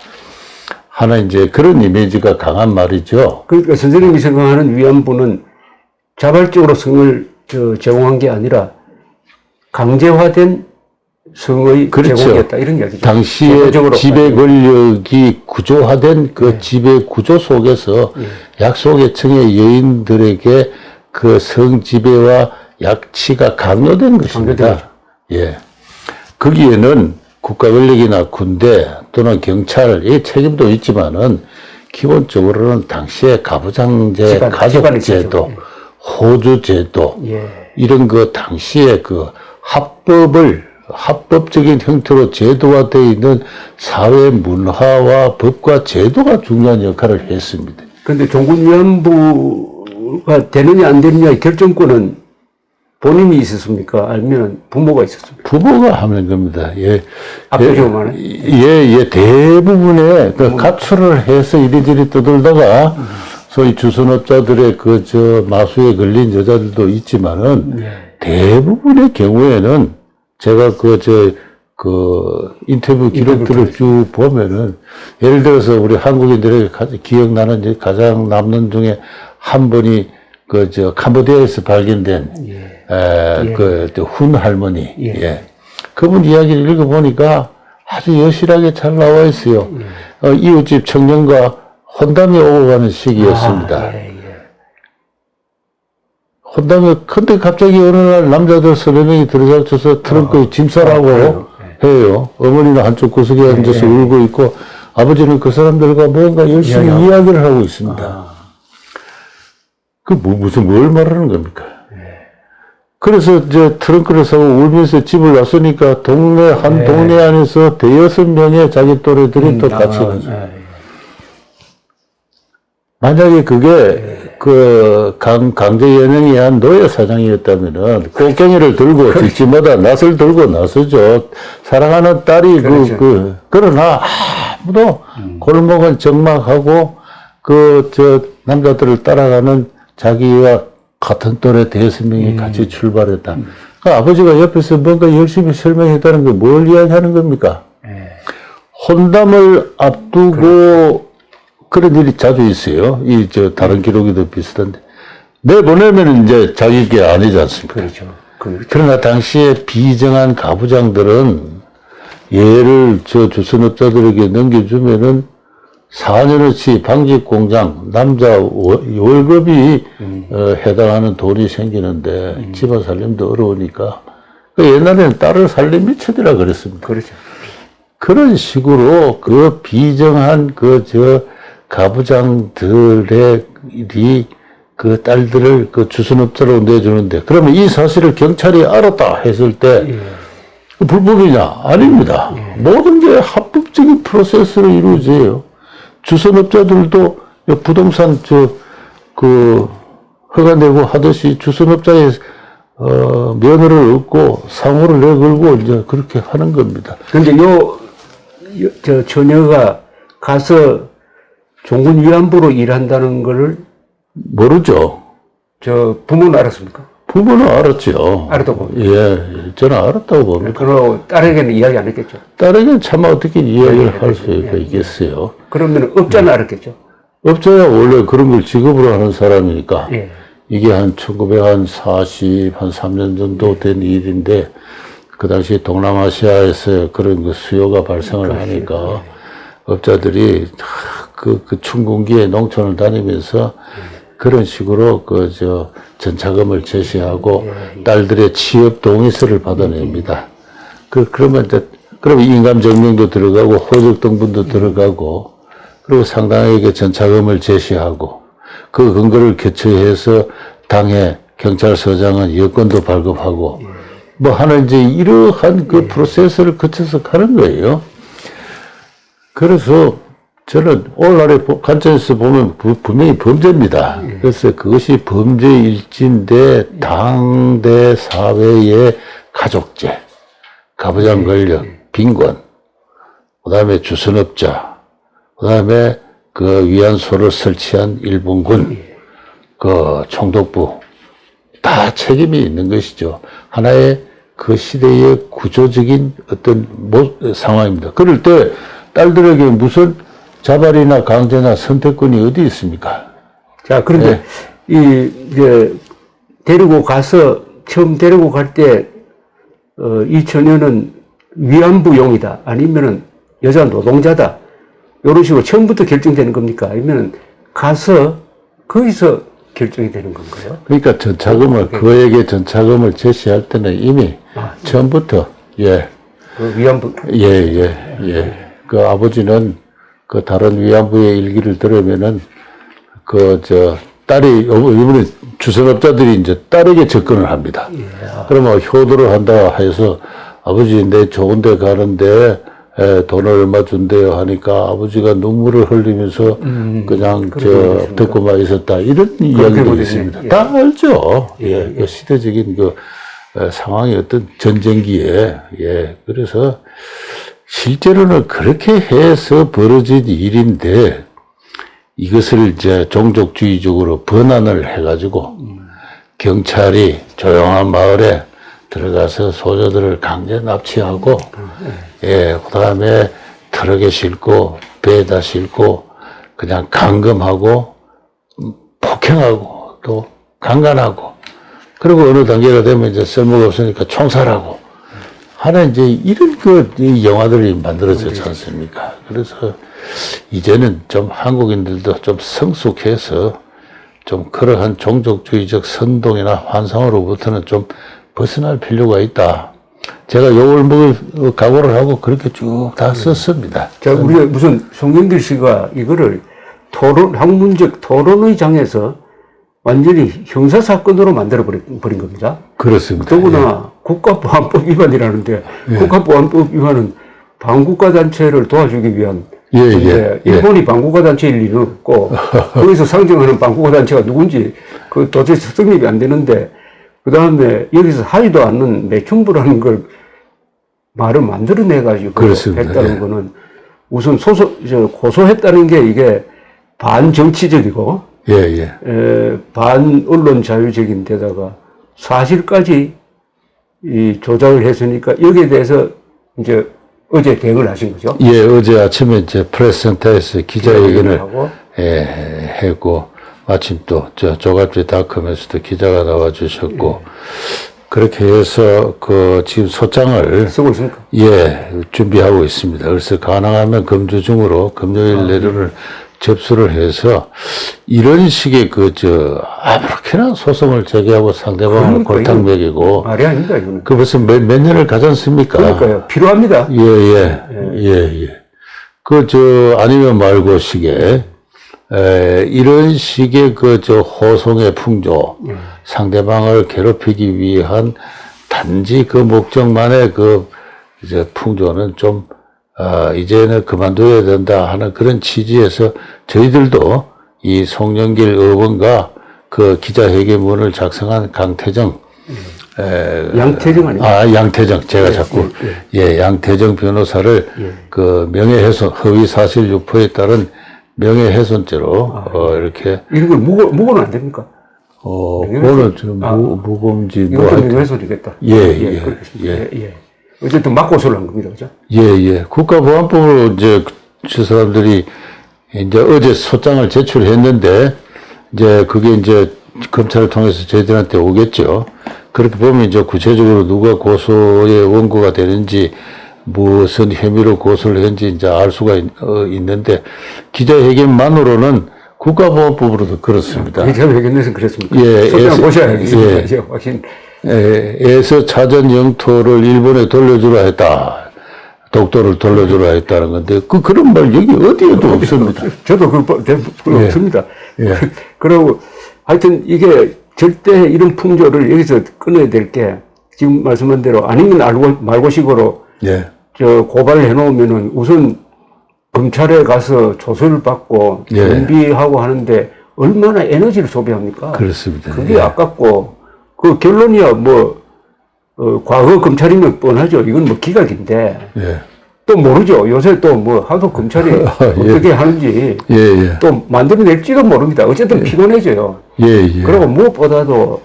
S2: 하나 이제 그런 이미지가 강한 말이죠.
S1: 그러니까 선생님이 생각하는 위안부는 자발적으로 성을 제공한 게 아니라 강제화된 성의 제공이었다. 이런 이야기죠.
S2: 당시에 지배 권력이 구조화된 그 지배 구조 속에서 약소계층의 여인들에게 그 성 지배와 약치가 강요된 것입니다. 거기에는 국가 권력이나 군대 또는 경찰의 책임도 있지만은 기본적으로는 당시에 가부장제, 가족제도, 호주제도 이런 그 당시에 그 합법적인 형태로 제도화되어 있는 사회 문화와 법과 제도가 중요한 역할을 했습니다.
S1: 그런데 종군 위안부가 되느냐 안 되느냐의 결정권은 본인이 있었습니까? 아니면 부모가 있었습니까?
S2: 부모가 하는 겁니다.
S1: 압도적으로 말해?
S2: 대부분의 그 가출을 해서 이리저리 떠돌다가 소위 주선업자들의 마수에 걸린 여자들도 있지만은 대부분의 경우에는 제가 인터뷰 기록들을 쭉 보면은 예를 들어서 우리 한국인들에게 기억나는 가장 남는 중에 한 분이 캄보디아에서 발견된 훈 할머니. 그분 이야기를 읽어보니까 아주 여실하게 잘 나와 있어요. 이웃집 청년과 혼담에 오고 가는 시기였습니다. 혼담에, 근데 갑자기 어느 날 남자들 3명이 들어닥쳐서 트렁크에 짐 싸라고 해요. 어머니는 한쪽 구석에 앉아서 울고 있고, 아버지는 그 사람들과 뭔가 열심히 이야기를 하고 있습니다. 뭘 말하는 겁니까? 그래서 이제 트렁크를 사고 울면서 집을 왔으니까 동네 안에서 6명의 자기 또래들이 또 같이 가죠. 만약에 그게 강제 연행이 한 노예 사장이었다면은 꽃갱이를 들고 집집마다 낫을 들고 나서죠. 사랑하는 딸이 그러나 아무도 골목은 적막하고 남자들을 따라가는 자기와 같은 또래 5명이 같이 출발했다. 아버지가 옆에서 뭔가 열심히 설명했다는 게 뭘 이야기하는 겁니까? 혼담을 앞두고 그런 일이 자주 있어요. 다른 기록에도 비슷한데. 내보내면 이제 자기 게 아니지 않습니까?
S1: 그렇죠.
S2: 그러나 당시에 비정한 가부장들은 얘를 주선업자들에게 넘겨주면은 4년어치 방직공장, 남자 월급이 해당하는 돈이 생기는데 집안 살림도 어려우니까 옛날에는 딸을 살림이 미쳐더라 그랬습니다.
S1: 그렇죠.
S2: 그런 식으로 비정한 가부장들의 그 딸들을 주선업자로 내주는데 그러면 이 사실을 경찰이 알았다 했을 때 불법이냐? 아닙니다. 모든 게 합법적인 프로세스로 이루어져요. 주선업자들도 부동산 허가 내고 하듯이 주선업자의 면허를 얻고 상호를 내걸고 이제 그렇게 하는 겁니다.
S1: 그런데 처녀가 가서 종군 위안부로 일한다는 거를
S2: 모르죠.
S1: 부모는 알았습니까?
S2: 부모는 알았죠.
S1: 알았다고?
S2: 저는 알았다고 봅니다.
S1: 그럼 딸에게는 이야기 안 했겠죠?
S2: 딸에게는 차마 어떻게 이야기를 할 수가 있겠어요.
S1: 그러면 업자는 알았겠죠?
S2: 업자야 원래 그런 걸 직업으로 하는 사람이니까. 이게 한 3년 정도 된 일인데, 그 당시 동남아시아에서 그런 수요가 발생을 하니까, 업자들이 그 춘궁기에 농촌을 다니면서 그런 식으로 전차금을 제시하고 딸들의 취업 동의서를 받아냅니다. 그러면 인감증명도 들어가고 호적 등본도 들어가고 그리고 상당에게 전차금을 제시하고 그 근거를 개최해서 당해 경찰서장은 여권도 발급하고 뭐 하는 이제 이러한 그 프로세스를 거쳐서 가는 거예요. 그래서 저는 오늘날의 관점에서 보면 분명히 범죄입니다. 그래서 그것이 범죄일진데 당대 사회의 가족제, 가부장 권력, 빈곤, 그 다음에 주선업자, 그 다음에 그 위안소를 설치한 일본군, 그 총독부, 다 책임이 있는 것이죠. 하나의 그 시대의 구조적인 어떤 상황입니다. 그럴 때 딸들에게 무슨 자발이나 강제나 선택권이 어디 있습니까?
S1: 자, 그런데 이제 처음 데리고 갈 때 이 처녀는 위안부용이다, 아니면은 여자 노동자다, 이런 식으로 처음부터 결정되는 겁니까? 아니면은 가서 거기서 결정이 되는 건가요?
S2: 그러니까 그에게 전차금을 제시할 때는 이미 처음부터
S1: 그 위안부
S2: 그 아버지는 그 다른 위안부의 일기를 들으면은 딸이 이번에 주선업자들이 이제 딸에게 접근을 합니다. 그러면 효도를 한다 해서 아버지 내 좋은 데 가는데 돈을 얼마 준대요 하니까 아버지가 눈물을 흘리면서 그냥 듣고만 있었다, 이런 이야기도 있습니다. 다 알죠. 그 시대적인 상황이 어떤 전쟁기에 그래서 실제로는 그렇게 해서 벌어진 일인데 이것을 이제 종족주의적으로 번안을 해가지고 경찰이 조용한 마을에 들어가서 소녀들을 강제 납치하고 그 다음에 트럭에 싣고 배에다 싣고 그냥 감금하고 폭행하고 또 강간하고 그리고 어느 단계가 되면 이제 쓸모가 없으니까 총살하고 하는 이제 이런 이 영화들이 만들어지지 않습니까? 그래서 이제는 좀 한국인들도 좀 성숙해서 좀 그러한 종족주의적 선동이나 환상으로부터는 좀 벗어날 필요가 있다. 제가 욕을 먹을 각오를 하고 그렇게 쭉 다 썼습니다.
S1: 자, 우리가 무슨 송영길 씨가 이거를 학문적 토론의 장에서 완전히 형사사건으로 만들어버린 겁니다.
S2: 그렇습니다.
S1: 더구나 국가보안법 위반이라는데 국가보안법 위반은 반국가단체를 도와주기 위한 일본이 반국가단체일 리는 없고 거기서 상징하는 반국가단체가 누군지 도대체 성립이 안 되는데 그 다음에 여기서 하지도 않는 매춘부라는 걸 말을 만들어내가지고 했다는 거는 우선 고소했다는 게 이게 반정치적이고 반언론 자유적인 데다가 사실까지 조작을 했으니까 여기에 대해서 이제 어제 대응을 하신 거죠?
S2: 어제 아침에 이제 프레스센터에서 기자회견을 했고 마침 또 조갑지닷컴에서도 기자가 나와주셨고 그렇게 해서 지금 소장을
S1: 쓰고 있습니까?
S2: 준비하고 있습니다. 그래서 가능하면 금주 중으로 금요일 내로를 접수를 해서 이런 식의 아무렇게나 소송을 제기하고 상대방을 골탕 먹이고
S1: 말이 아닙니다, 이거는.
S2: 벌써 몇 년을 가지 않습니까?
S1: 그러니까요. 필요합니다.
S2: 아니면 말고 식의 이런 식의 호송의 풍조, 상대방을 괴롭히기 위한 단지 그 목적만의 이제 풍조는 좀 이제는 그만둬야 된다 하는 그런 취지에서 저희들도 이 송영길 의원과 기자회견문을 작성한 강태정
S1: 양태정 아닙니까?
S2: 양태정. 제가 자꾸 양태정 변호사를 명예훼손, 허위사실 유포에 따른 명예훼손죄로 이렇게
S1: 이런 걸 묵어는 안 됩니까?
S2: 그거는 좀 무검지
S1: 이것도 명예훼손이겠다. 어쨌든 맞고소를 한 겁니다, 그죠?
S2: 국가보안법으로 이제 저 사람들이 이제 어제 소장을 제출했는데 이제 그게 이제 검찰을 통해서 저희들한테 오겠죠. 그렇게 보면 이제 구체적으로 누가 고소의 원고가 되는지 무슨 혐의로 고소를 했는지 이제 알 수가 있는데 기자회견만으로는 국가보안법으로도 그렇습니다.
S1: 기자회견에서 그렇습니까?
S2: 예,
S1: 보셔야 알겠습니다. 이제 확인.
S2: 에서 찾은 영토를 일본에 돌려주라 했다. 독도를 돌려주라 했다는 건데 그런 말 여기 어디에도 없습니다.
S1: 저도
S2: 예.
S1: 없습니다.
S2: 예.
S1: 그리고 하여튼 이게 절대 이런 풍조를 여기서 끊어야 될 게 지금 말씀한 대로 아니면 말고식으로
S2: 예.
S1: 고발을 해놓으면은 우선 검찰에 가서 조사를 받고
S2: 예.
S1: 준비하고 하는데 얼마나 에너지를 소비합니까?
S2: 그렇습니다.
S1: 그게
S2: 예.
S1: 아깝고 그 결론이야 과거 검찰이면 뻔하죠. 이건 기각인데
S2: 예.
S1: 또 모르죠. 요새 또 하도 검찰이 어떻게 하는지
S2: 예, 예.
S1: 또 만들어낼지도 모릅니다. 어쨌든 피곤해져요.
S2: 예, 예.
S1: 그리고 무엇보다도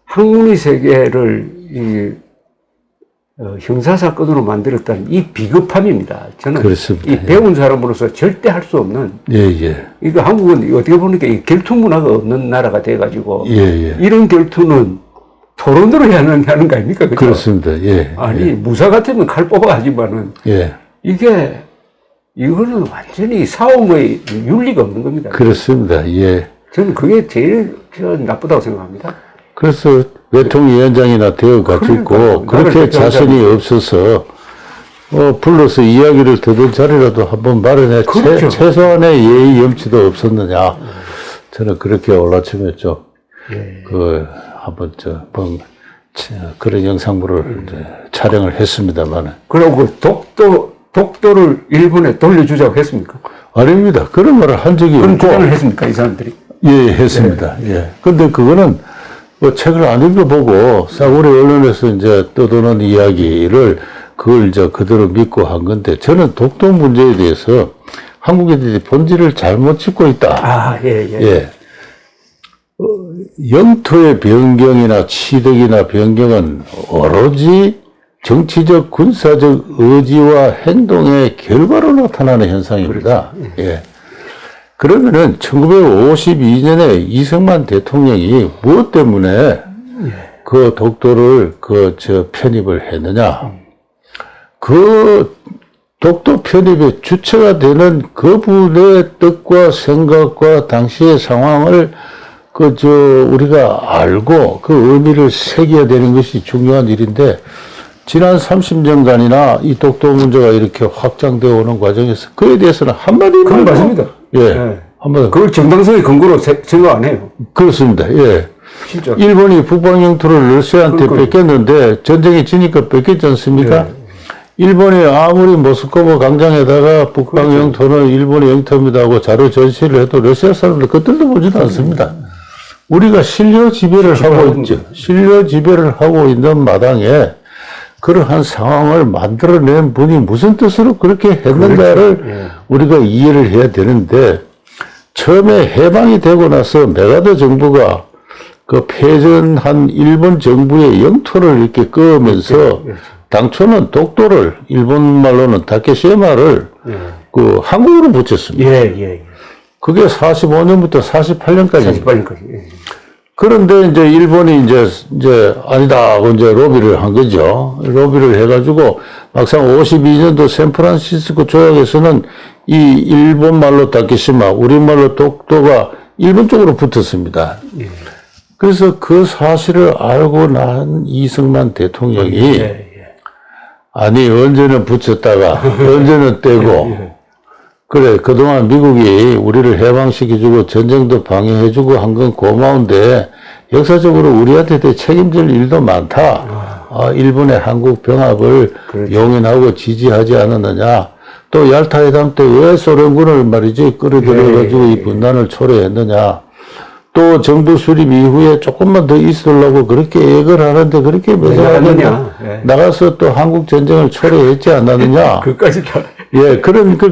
S1: 학문의 세계를 형사사건으로 만들었다는 이 비겁함입니다. 저는
S2: 그렇습니다.
S1: 이 배운 사람으로서 절대 할 수 없는
S2: 예, 예.
S1: 이거 한국은 어떻게 보니까 이 결투 문화가 없는 나라가 돼가지고
S2: 예, 예.
S1: 이런 결투는 토론으로 해야 하는 거 아닙니까? 그렇죠?
S2: 그렇습니다. 예.
S1: 아니
S2: 예.
S1: 무사 같으면 칼 뽑아 하지만은
S2: 예.
S1: 이거는 완전히 싸움의 윤리가 없는 겁니다.
S2: 그렇습니다. 예.
S1: 저는 그게 제일 나쁘다고 생각합니다.
S2: 그래서 외통위원장이나 되어가지고
S1: 그러니까,
S2: 그렇게 자신이 없어서 불러서 이야기를 듣는 자리라도 한번 마련해
S1: 그렇죠.
S2: 최소한의 예의 염치도 없었느냐. 저는 그렇게 올라치면죠.
S1: 예.
S2: 한번 그런 영상물을 이제 촬영을 했습니다만.
S1: 그리고 독도를 일본에 돌려주자고 했습니까?
S2: 아닙니다. 그런 말을 한 적이
S1: 그런
S2: 없고.
S1: 주장을 했습니까, 이 사람들이?
S2: 예, 했습니다. 예. 근데 그거는 책을 안 읽어보고 싸구려 언론에서 이제 떠도는 이야기를 그걸 이제 그대로 믿고 한 건데 저는 독도 문제에 대해서 한국인들이 본질을 잘못 짚고 있다.
S1: 아, 예.
S2: 예. 영토의 변경이나 취득이나 변경은 오로지 정치적, 군사적 의지와 행동의 결과로 나타나는 현상입니다. 예. 그러면은 1952년에 이승만 대통령이 무엇 때문에 그 독도를 편입을 했느냐. 그 독도 편입의 주체가 되는 그분의 뜻과 생각과 당시의 상황을 우리가 알고 그 의미를 새겨야 되는 것이 중요한 일인데 지난 30년간이나 이 독도 문제가 이렇게 확장되어 오는 과정에서 그에 대해서는 한마디
S1: 그건 맞습니다.
S2: 예. 한마디.
S1: 그걸 정당성의 근거로 생각 안 해요.
S2: 그렇습니다. 예.
S1: 진짜.
S2: 일본이 북방 영토를 러시아한테
S1: 그러니까.
S2: 뺏겼는데 전쟁이 지니까 뺏겼지 않습니까?
S1: 예.
S2: 일본이 아무리 모스크바 광장에다가 북방
S1: 그렇죠.
S2: 영토는 일본의 영토입니다 하고 자료 전시를 해도 러시아 사람들 그들도 보지도 않습니다. 우리가 신뢰 지배를 하고 있죠. 신뢰 지배를 하고 있는 마당에 그러한 상황을 만들어낸 분이 무슨 뜻으로 그렇게 했는가를
S1: 그렇죠. 예.
S2: 우리가 이해를 해야 되는데 처음에 해방이 되고 나서 메가더 정부가 패전한 일본 정부의 영토를 이렇게 끄면서 당초는 독도를 일본 말로는 다케시마를 한국으로 붙였습니다.
S1: 예.
S2: 그게 45년부터 48년까지.
S1: 48년까지. 예.
S2: 그런데 이제 일본이 이제 아니다 하고 이제 로비를 한 거죠. 로비를 해가지고 막상 52년도 샌프란시스코 조약에서는 이 일본 말로 다케시마, 우리말로 독도가 일본 쪽으로 붙었습니다.
S1: 예.
S2: 그래서 그 사실을 알고 난 이승만 대통령이 아니 언제는 붙였다가 언제는 떼고 그래 그동안 미국이 우리를 해방시켜주고 전쟁도 방해해주고 한 건 고마운데 역사적으로 우리한테 책임질 일도 많다. 일본의 한국 병합을
S1: 그렇죠.
S2: 용인하고 지지하지 않았느냐. 또 얄타 회담 때 왜 소련군을 말이지 끌어들여가지고 이 분단을 초래했느냐. 또 정부 수립 이후에 조금만 더 있으려고 그렇게 애걸 하는데 그렇게 매장하느냐. 나가서 또 한국 전쟁을 초래했지 않았느냐.
S1: 그까지 다.
S2: 예,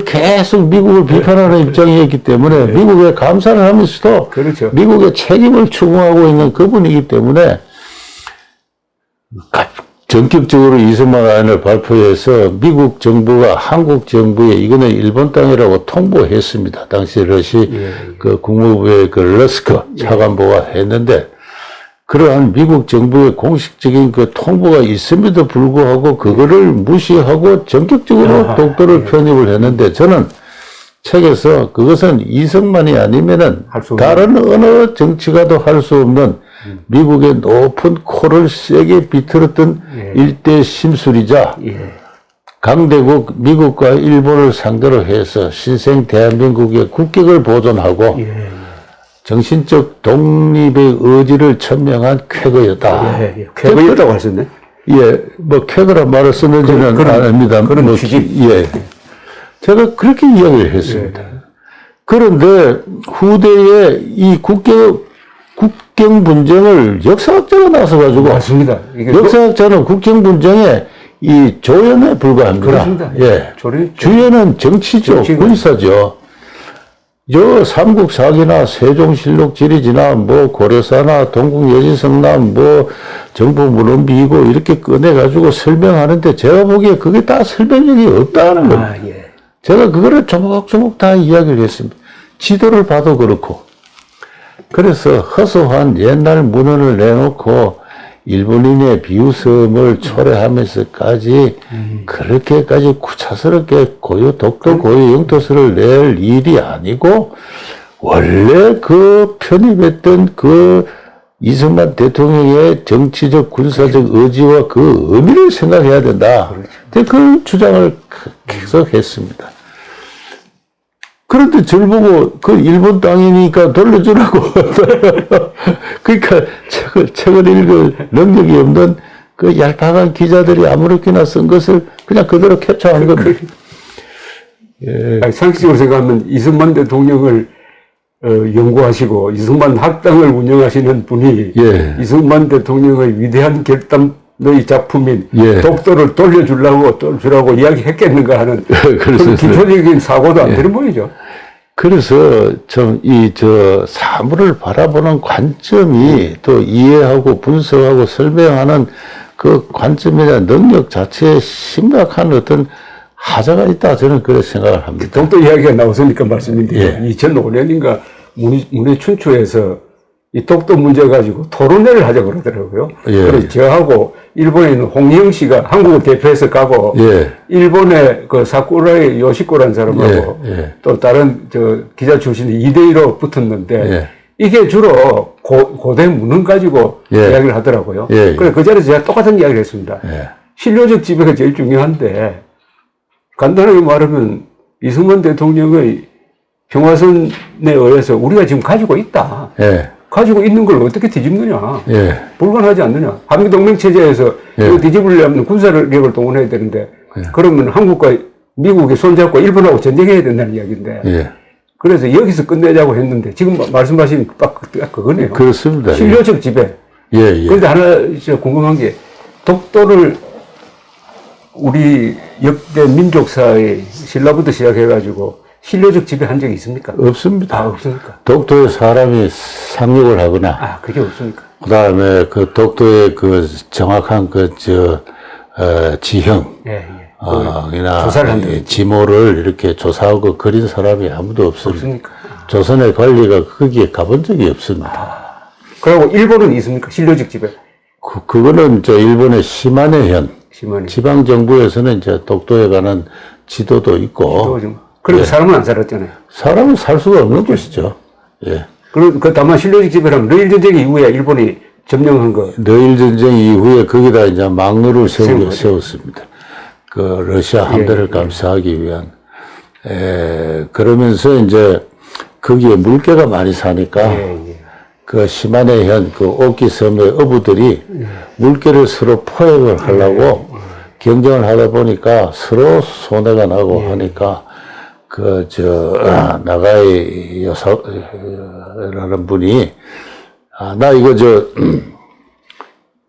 S2: 계속 미국을 비판하는 입장이었기 때문에 미국에 감사를 하면서도
S1: 그렇죠.
S2: 미국의 책임을 추궁하고 있는 그분이기 때문에 전격적으로 이승만 안을 발표해서 미국 정부가 한국 정부에 이거는 일본 땅이라고 통보했습니다. 당시 그 국무부의 러스크 차관보가 했는데 그러한 미국 정부의 공식적인 그 통보가 있음에도 불구하고 그거를 무시하고 전격적으로 독도를 편입을 했는데 저는 책에서 그것은 이승만이 아니면은 다른 어느 정치가도 할 수 없는 미국의 높은 코를 세게 비틀었던 일대 심술이자 강대국 미국과 일본을 상대로 해서 신생 대한민국의 국격을 보존하고 정신적 독립의 의지를 천명한 쾌거였다.
S1: 쾌거였다고 하셨네.
S2: 뭐 쾌거란 말을 쓰는지는 아닙니다.
S1: 그런
S2: 뭐,
S1: 취지.
S2: 제가 그렇게 이야기를 했습니다. 그런데 후대에 이 국경 분쟁을 역사학자가 나서가지고
S1: 맞습니다.
S2: 역사학자는 국경 분쟁에 이 조연에 불과합니다.
S1: 그렇습니다.
S2: 주연은 정치죠, 군사죠. 삼국 사기나 세종실록 지리지나 뭐 고려사나 동국여진성남 뭐 정부 문헌비고 이렇게 꺼내가지고 설명하는데 제가 보기에 그게 다 설명력이 없다는 겁니다. 제가 그거를 조목조목 다 이야기를 했습니다. 지도를 봐도 그렇고. 그래서 허소한 옛날 문헌을 내놓고 일본인의 비웃음을 초래하면서까지 그렇게까지 구차스럽게 독도 고유 영토설을 낼 일이 아니고 원래 그 편입했던 그 이승만 대통령의 정치적 군사적 의지와 그 의미를 생각해야 된다. 그 주장을 계속 했습니다. 그런데 저를 보고 그 일본 땅이니까 돌려주라고. 그러니까 책을 읽을 능력이 없는 그 얄팍한 기자들이 아무렇게나 쓴 것을 그냥 그대로 캡처한 겁니다.
S1: 상식적으로 생각하면 이승만 대통령을 연구하시고 이승만 학당을 운영하시는 분이 이승만 대통령의 위대한 결단의 작품인 독도를 돌려주라고 이야기했겠는가 하는 그런 기초적인 사고도 안 되는 모양이죠.
S2: 그래서 사물을 바라보는 관점이 또 이해하고 분석하고 설명하는 그 관점이나 능력 자체에 심각한 어떤 하자가 있다. 저는 그렇게 생각을 합니다.
S1: 독도 이야기가 나왔으니까 말씀인데요. 2005년인가 문해춘추에서 이 독도 문제 가지고 토론회를 하자고 그러더라고요. 그래서 저하고 일본에 있는 홍영 씨가 한국을 대표해서 가고 일본의 그 사쿠라의 요시코라는 사람하고 또 다른 기자 출신이 2대2로 붙었는데 이게 주로 고대 문헌 가지고 이야기를 하더라고요. 그래서 그 자리에서 제가 똑같은 이야기를 했습니다. 실료적 지배가 제일 중요한데 간단하게 말하면 이승만 대통령의 평화선에 의해서 우리가 지금 가지고 있다. 가지고 있는 걸 어떻게 뒤집느냐. 불가능하지 않느냐. 한미동맹체제에서 이거 뒤집으려면 군사력을 동원해야 되는데 그러면 한국과 미국이 손잡고 일본하고 전쟁해야 된다는 이야기인데 그래서 여기서 끝내자고 했는데 지금 말씀하신 딱 그거네요.
S2: 그렇습니다.
S1: 실효적 지배. 그런데 하나 진짜 궁금한 게 독도를 우리 역대 민족사의 신라부터 시작해가지고 실효적 지배 한 적이 있습니까?
S2: 없습니다.
S1: 없습니까?
S2: 독도에 사람이 상륙을 하거나.
S1: 그게 없습니까?
S2: 그 다음에 그 독도의 그 정확한 지형.
S1: 조사를 한다.
S2: 지모를 이렇게 조사하고 그린 사람이 아무도 없습니까? 조선의 관리가 거기에 가본 적이 없습니다.
S1: 그리고 일본은 있습니까? 실효적 지배?
S2: 그거는 일본의 시마네현. 지방정부에서는 독도에 관한 지도도 있고.
S1: 그리고 사람은 안 살았잖아요.
S2: 사람은 살 수가 없는 것이죠.
S1: 다만 실효적 지배라면 러일 전쟁 이후에 일본이 점령한 거.
S2: 러일 전쟁 이후에 거기다 이제 막루를 세웠습니다. 그 러시아 함대를 감싸기 위한. 그러면서 이제 거기에 물개가 많이 사니까 그 시마네현 그 오키 섬의 어부들이 물개를 서로 포획을 하려고 경쟁을 하다 보니까 서로 손해가 나고 하니까 나가이 여사라는 분이, 나 이거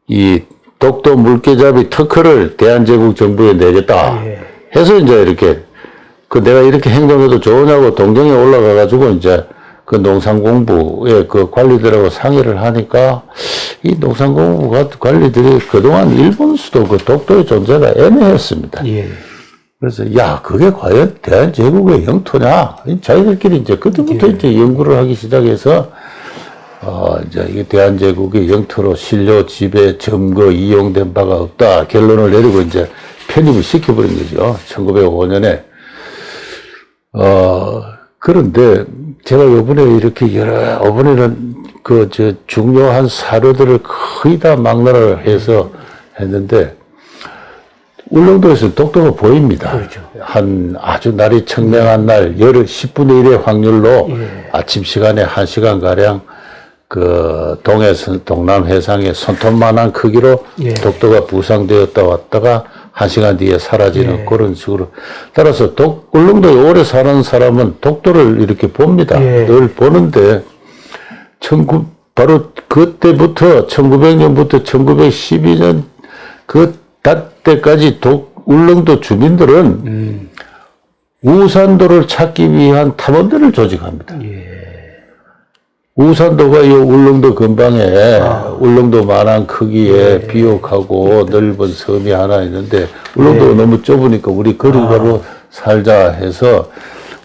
S2: 이 독도 물개잡이 특허를 대한제국 정부에 내겠다. 해서 이제 이렇게, 내가 이렇게 행동해도 좋으냐고 동정에 올라가가지고 이제 그 농산공부의 그 관리들하고 상의를 하니까 이 농산공부 관리들이 그동안 일본 수도 그 독도의 존재가 애매했습니다. 그래서 그게 과연 대한제국의 영토냐? 자기들끼리 이제 그때부터 이제 연구를 하기 시작해서 이제 이게 대한제국의 영토로 신료, 지배, 점거, 이용된 바가 없다. 결론을 내리고 이제 편입을 시켜버린 거죠. 1905년에. 그런데 제가 요번에 이렇게 이번에는 중요한 사료들을 거의 다 막론을 해서 했는데, 울릉도에서 독도가 보입니다.
S1: 그렇죠.
S2: 아주 날이 청명한 날, 10분의 1의 확률로 아침 시간에 1시간가량 동남 해상에 손톱만한 크기로 독도가 부상되었다 왔다가 1시간 뒤에 사라지는 그런 식으로. 따라서 울릉도에 오래 사는 사람은 독도를 이렇게 봅니다. 늘 보는데, 바로 그때부터 1900년부터 1912년 때까지 울릉도 주민들은 우산도를 찾기 위한 탐험대를 조직합니다. 우산도가 이 울릉도 근방에 울릉도만한 크기의 비옥하고 넓은 섬이 하나 있는데 울릉도가 너무 좁으니까 우리 거리가로 살자 해서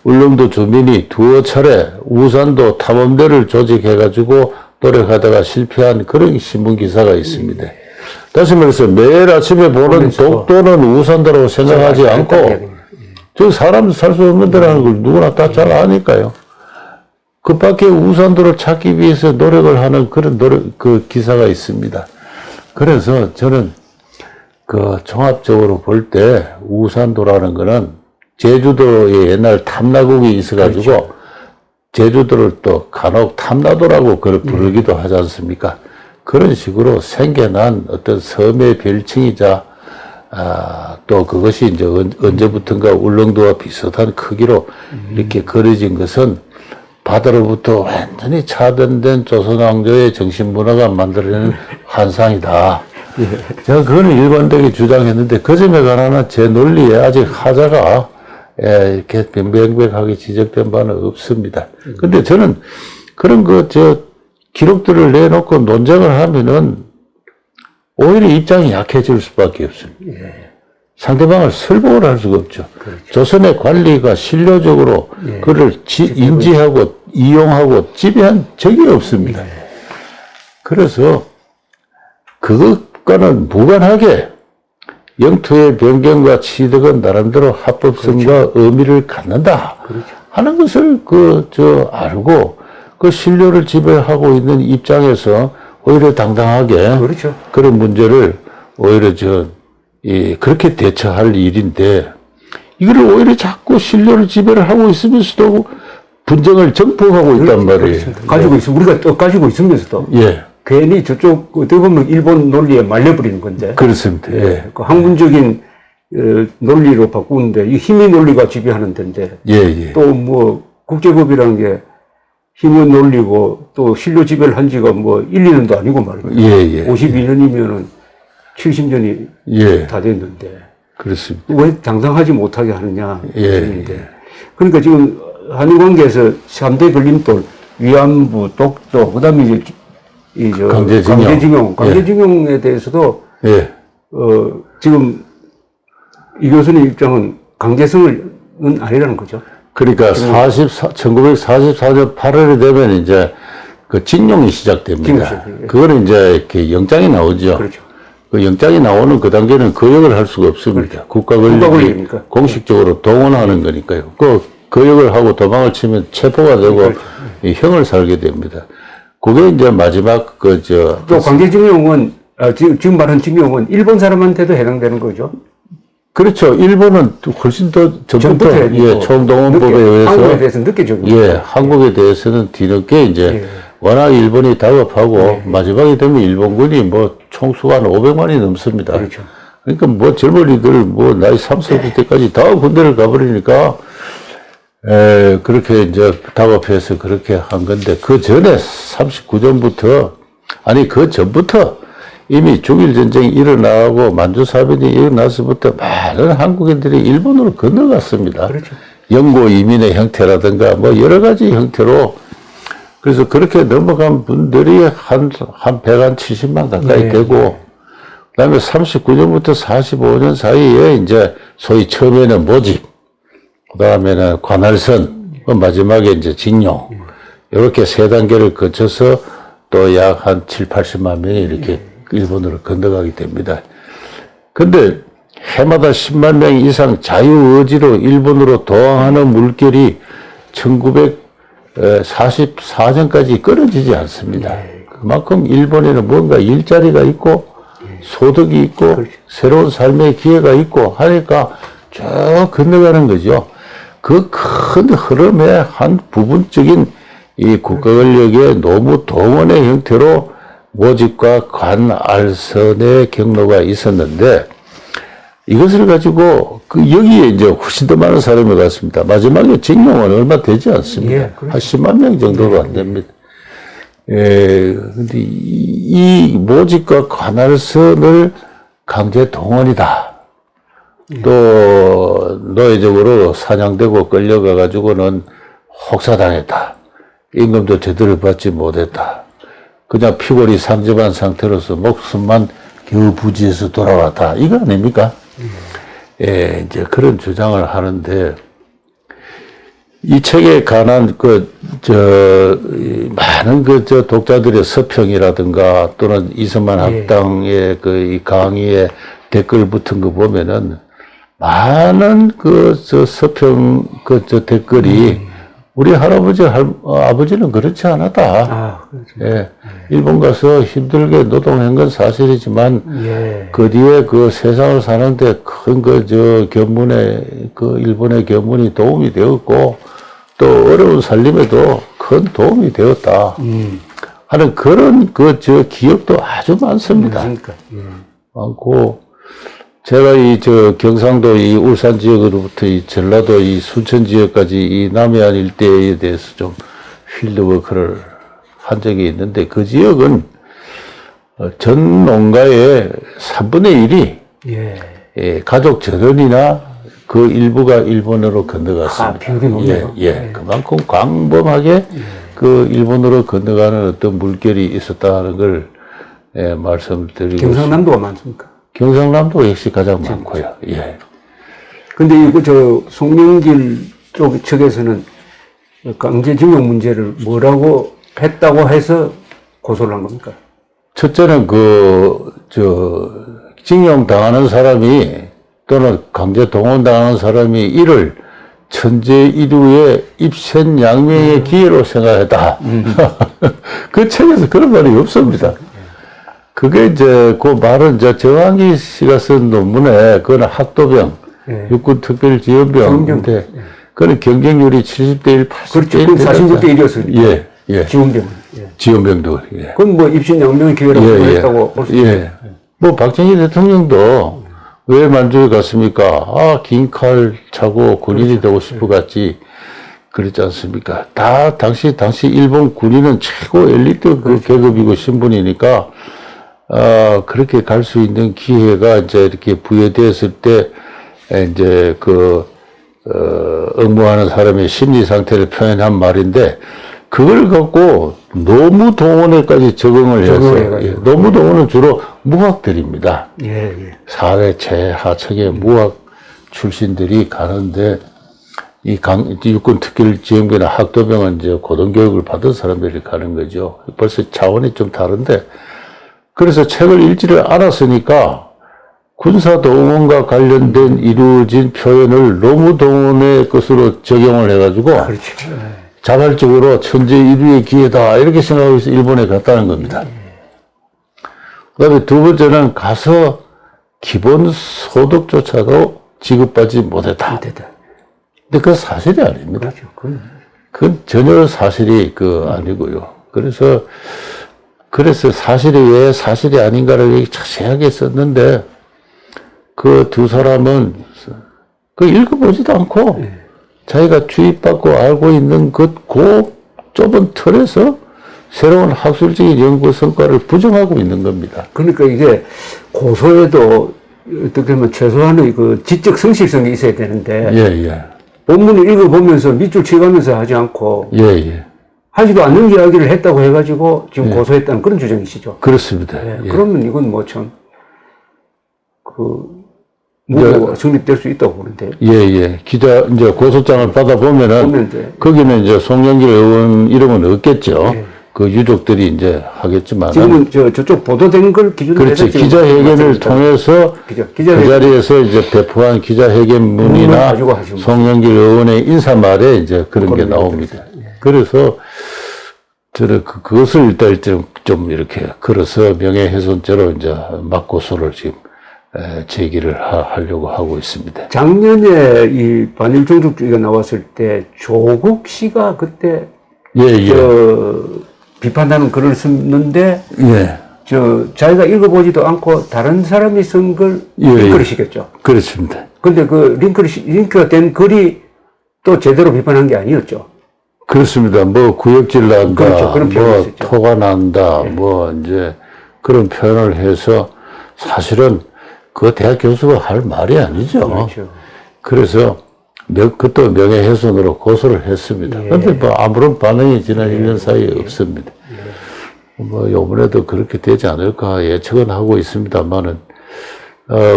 S2: 울릉도 주민이 두어 차례 우산도 탐험대를 조직해가지고 노력하다가 실패한 그런 신문 기사가 있습니다. 다시 말해서 매일 아침에 보는 독도는 우산도라고 생각하지 않고 저 사람 살 수 없는 데라는 걸 누구나 다 잘 아니까요. 그 밖에 우산도를 찾기 위해서 노력을 하는 그런 기사가 있습니다. 그래서 저는 종합적으로 볼 때 우산도라는 거는 제주도에 옛날 탐라국이 있어가지고 그렇죠. 제주도를 또 간혹 탐라도라고 부르기도 하지 않습니까? 그런 식으로 생겨난 어떤 섬의 별칭이자, 또 그것이 이제 언제부턴가 울릉도와 비슷한 크기로 이렇게 그려진 것은 바다로부터 완전히 차단된 조선왕조의 정신문화가 만들어내는 환상이다. 제가 그거는 일관되게 주장했는데 그 점에 관한 제 논리에 아직 하자가 이렇게 명백하게 지적된 바는 없습니다. 근데 저는 그런 기록들을 내놓고 논쟁을 하면은 오히려 입장이 약해질 수밖에 없습니다. 상대방을 설득을 할 수가 없죠. 그렇죠. 조선의 관리가 신뢰적으로 그를 인지하고 이용하고 지배한 적이 없습니다. 그래서 그것과는 무관하게 영토의 변경과 취득은 나름대로 합법성과 그렇죠. 의미를 갖는다 그렇죠. 하는 것을 알고 그 신료를 지배하고 있는 입장에서 오히려 당당하게 그렇죠. 그런 문제를 오히려 그렇게 대처할 일인데 이거를 오히려 자꾸 신료를 지배를 하고 있으면서도 분쟁을 정폭하고 있단 말이에요.
S1: 그렇죠. 가지고 우리가 또 가지고 있으면서도 괜히 저쪽 어떻게 보면 일본 논리에 말려버리는 건데.
S2: 그렇습니다.
S1: 그 학문적인 논리로 바꾸는데 이 힘의 논리가 지배하는 데인데 또 뭐 국제법이라는 게 힘의 논리고 또 신료 지배를 한 지가 뭐 1, 2년도 아니고 말이에요. 52년이면은 70년이 다 됐는데.
S2: 그렇습니다.
S1: 왜 당당하지 못하게 하느냐. 그러니까 지금 한일 관계에서 3대 걸림돌, 위안부, 독도, 그 다음에 이제 강제징용에 대해서도 지금 이 교수님 입장은 강제성은 아니라는 거죠.
S2: 그러니까 1944년 8월에 되면 이제 징용이 시작됩니다. 그거는 이제 이렇게 영장이 나오죠. 그렇죠. 그 영장이 나오는 그 단계는 거역을 할 수가 없습니다. 그렇죠. 국가 권력이 공식적으로 동원하는 거니까요. 거역을 하고 도망을 치면 체포가 되고 형을 살게 됩니다. 그게 이제 마지막 또
S1: 강제징용은 지금 말한 징용은 일본 사람한테도 해당되는 거죠.
S2: 그렇죠. 일본은 훨씬 더 전부터 총동원법에 의해서
S1: 한국에 대해서 늦게 적용.
S2: 한국에 대해서는 뒤늦게 이제 워낙 일본이 다급하고 마지막에 되면 일본군이 뭐 총수가 한 500만이 넘습니다. 그렇죠. 그러니까 뭐 젊은이들 나이 30살 때까지 다 군대를 가버리니까 그렇게 이제 다급해서 그렇게 한 건데 그 전에 39년부터 그 전부터 이미 중일 전쟁이 일어나고 만주사변이 일어나서부터 많은 한국인들이 일본으로 건너갔습니다. 그렇죠. 영고 이민의 형태라든가 여러 가지 형태로 그래서 그렇게 넘어간 분들이 한 170만 가까이 되고 그다음에 39년부터 45년 사이에 이제 소위 처음에는 모집 그다음에는 관할선 마지막에 이제 징용 이렇게 세 단계를 거쳐서 또 약 한 7, 80만 명이 이렇게 일본으로 건너가게 됩니다. 근데 해마다 10만 명 이상 자유의지로 일본으로 도항하는 물결이 1944년까지 끊어지지 않습니다. 그만큼 일본에는 뭔가 일자리가 있고 소득이 있고 새로운 삶의 기회가 있고 하니까 쭉 건너가는 거죠. 그 큰 흐름의 한 부분적인 이 국가 권력의 노무 동원의 형태로 모집과 관알선의 경로가 있었는데 이것을 가지고 여기에 이제 훨씬 더 많은 사람이 갔습니다. 마지막에 징용은 얼마 되지 않습니다. 한 10만 명 정도가 안 됩니다. 근데 이 모집과 관할선을 강제 동원이다. 또 노예적으로 사냥되고 끌려가 가지고는 혹사당했다. 임금도 제대로 받지 못했다. 그냥 피골이 상접한 상태로서 목숨만 겨우 부지해서 돌아왔다. 이거 아닙니까? 이제 그런 주장을 하는데, 이 책에 관한 많은 독자들의 서평이라든가 또는 이승만 학당의 이 강의에 댓글 붙은 거 보면은 많은 서평 댓글이 우리 할아버지, 아버지는 그렇지 않았다. 그렇죠. 일본 가서 힘들게 노동한 건 사실이지만, 그 뒤에 세상을 사는데 큰 일본의 견문이 도움이 되었고, 또 어려운 살림에도 큰 도움이 되었다. 하는 그런 기억도 아주 많습니다. 많고, 제가 경상도 이 울산 지역으로부터 이 전라도 이 순천 지역까지 이 남해안 일대에 대해서 좀 필드워크를 한 적이 있는데, 그 지역은 전 농가의 3분의 1이 가족 전원이나 그 일부가 일본으로 건너갔습니다.
S1: 비율이 높네요.
S2: 그만큼 광범하게 일본으로 건너가는 어떤 물결이 있었다는 걸 말씀드리고
S1: 경상남도가 많습니까?
S2: 경상남도 역시 가장 많고요.
S1: 근데 송명길 측에서는 강제징용 문제를 뭐라고 했다고 해서 고소를 한 겁니까?
S2: 첫째는 징용 당하는 사람이 또는 강제 동원 당하는 사람이 이를 천재 이루의 입센양명의 기회로 생각했다. 그 책에서 그런 말이 없습니다. 그게 그 말은 정한기 씨가 쓴 논문에, 그거는 학도병, 육군특별지원병인데, 그거는 경쟁률이 70대 1, 80대 1.
S1: 그렇죠. 49대 1이었으니까. 지원병.
S2: 지원병도.
S1: 그건 뭐 입신양명의 기회라고 했다고 볼 수 있어요.
S2: 뭐 박정희 대통령도 왜 만주에 갔습니까? 긴 칼 차고 군인이 되고 싶어 갔지. 그랬지 않습니까? 당시 일본 군인은 최고 엘리트 계급이고 신분이니까, 그렇게 갈 수 있는 기회가 이제 이렇게 부여되었을 때, 이제 업무하는 사람의 심리 상태를 표현한 말인데, 그걸 갖고 노무 동원에까지 적응을 해서, 노무 동원은 주로 무학들입니다. 사회 최하층의 무학 출신들이 가는데, 육군 특별 지원병이나 학도병은 이제 고등교육을 받은 사람들이 가는 거죠. 벌써 차원이 좀 다른데, 그래서 책을 읽지를 않았으니까 군사동원과 관련된 이루어진 표현을 노무동원의 것으로 적용을 해가지고 자발적으로 천재 이루의 기회다 이렇게 생각해서 일본에 갔다는 겁니다. 그 다음에 두 번째는 가서 기본 소득조차도 지급받지 못했다. 근데 그건 사실이 아닙니다. 그건 전혀 사실이 아니고요. 그래서 사실이 왜 사실이 아닌가를 자세하게 썼는데, 그 두 사람은 읽어보지도 않고 자기가 주입받고 알고 있는 그 좁은 틀에서 새로운 학술적인 연구 성과를 부정하고 있는 겁니다.
S1: 그러니까 이게 고소에도 어떻게 보면 최소한의 지적 성실성이 있어야 되는데, 본문을 읽어보면서 밑줄 치가면서 하지 않고, 하지도 않는 이야기를 했다고 해가지고 지금 고소했다는 그런 주장이시죠?
S2: 그렇습니다.
S1: 그러면 이건 뭐 참, 성립될 수 있다고 보는데.
S2: 기자, 이제 고소장을 받아보면은, 거기는 이제 송영길 의원 이름은 없겠죠. 그 유족들이 이제 하겠지만.
S1: 지금은 저쪽 보도된 걸 기준으로
S2: 그렇지.
S1: 해서 지금
S2: 기자회견을 통해서 그 자리에서 이제 배포한 기자회견문이나 송영길 의원의 인사말에 이제 그런 게 나옵니다. 그래서 저는 그것을 일단 좀 이렇게 걸어서 명예훼손죄로 이제 맞고소를 지금 제기를 하려고 하고 있습니다.
S1: 작년에 이 반일 종족주의가 나왔을 때 조국 씨가 그때 비판하는 글을 썼는데 자기가 읽어보지도 않고 다른 사람이 쓴 걸 링크를 시켰죠.
S2: 그렇습니다.
S1: 근데 그 링크가 된 글이 또 제대로 비판한 게 아니었죠.
S2: 그렇습니다. 뭐 구역질 난다,
S1: 그렇죠. 그런
S2: 뭐 토가 난다, 뭐 이제 그런 표현을 해서 사실은 그 대학 교수가 할 말이 아니죠.
S1: 그렇죠.
S2: 그래서 그것도 명예훼손으로 고소를 했습니다. 그런데 뭐 아무런 반응이 지난 1년 사이에 없습니다. 뭐 요번에도 그렇게 되지 않을까 예측은 하고 있습니다만은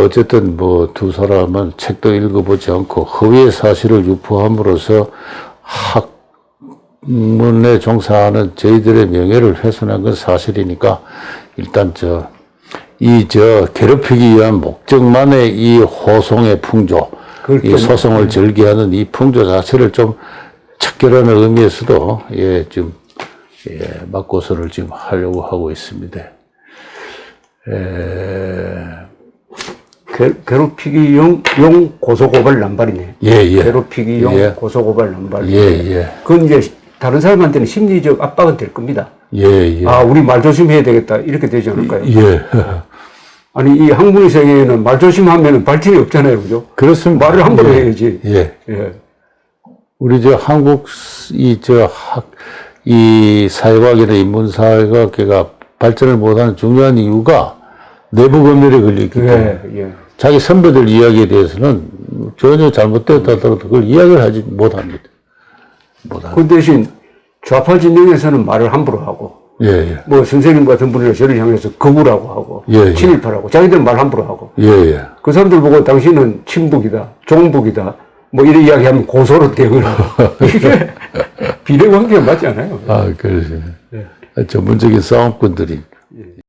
S2: 어쨌든 뭐 두 사람은 책도 읽어보지 않고 허위의 사실을 유포함으로써 학문에 종사하는 저희들의 명예를 훼손한 건 사실이니까 일단 괴롭히기 위한 목적만의 이 호송의 풍조, 이 소송을 절개하는 이 풍조 자체를 좀 척결하는 의미에서도 지금 맞고소를 지금 하려고 하고 있습니다.
S1: 괴롭히기용 고소고발 남발이네. 괴롭히기용 고소고발 남발. 그건 이제 다른 사람한테는 심리적 압박은 될 겁니다. 아, 우리 말 조심해야 되겠다. 이렇게 되지 않을까요? 아니, 이 학문의 세계에는 말 조심하면 발전이 없잖아요. 그죠?
S2: 그렇습니다.
S1: 말을 함부로 해야지.
S2: 우리 한국, 이 사회과학이나 인문사회과학계가 발전을 못하는 중요한 이유가 내부 검열에 걸려있기 때문에 자기 선배들 이야기에 대해서는 전혀 잘못됐다 하더라도 그걸 이야기를 하지 못합니다.
S1: 그 대신 좌파 진영에서는 말을 함부로 하고 뭐 선생님 같은 분이나 저를 향해서 거부라고 하고 친일파라고 자기들은 말 함부로 하고 그 사람들 보고 당신은 친북이다 종북이다 뭐 이런 이야기하면 고소로 대응을 하고 이게 비례관계가 맞지 않아요.
S2: 그렇습니다. 전문적인 싸움꾼들이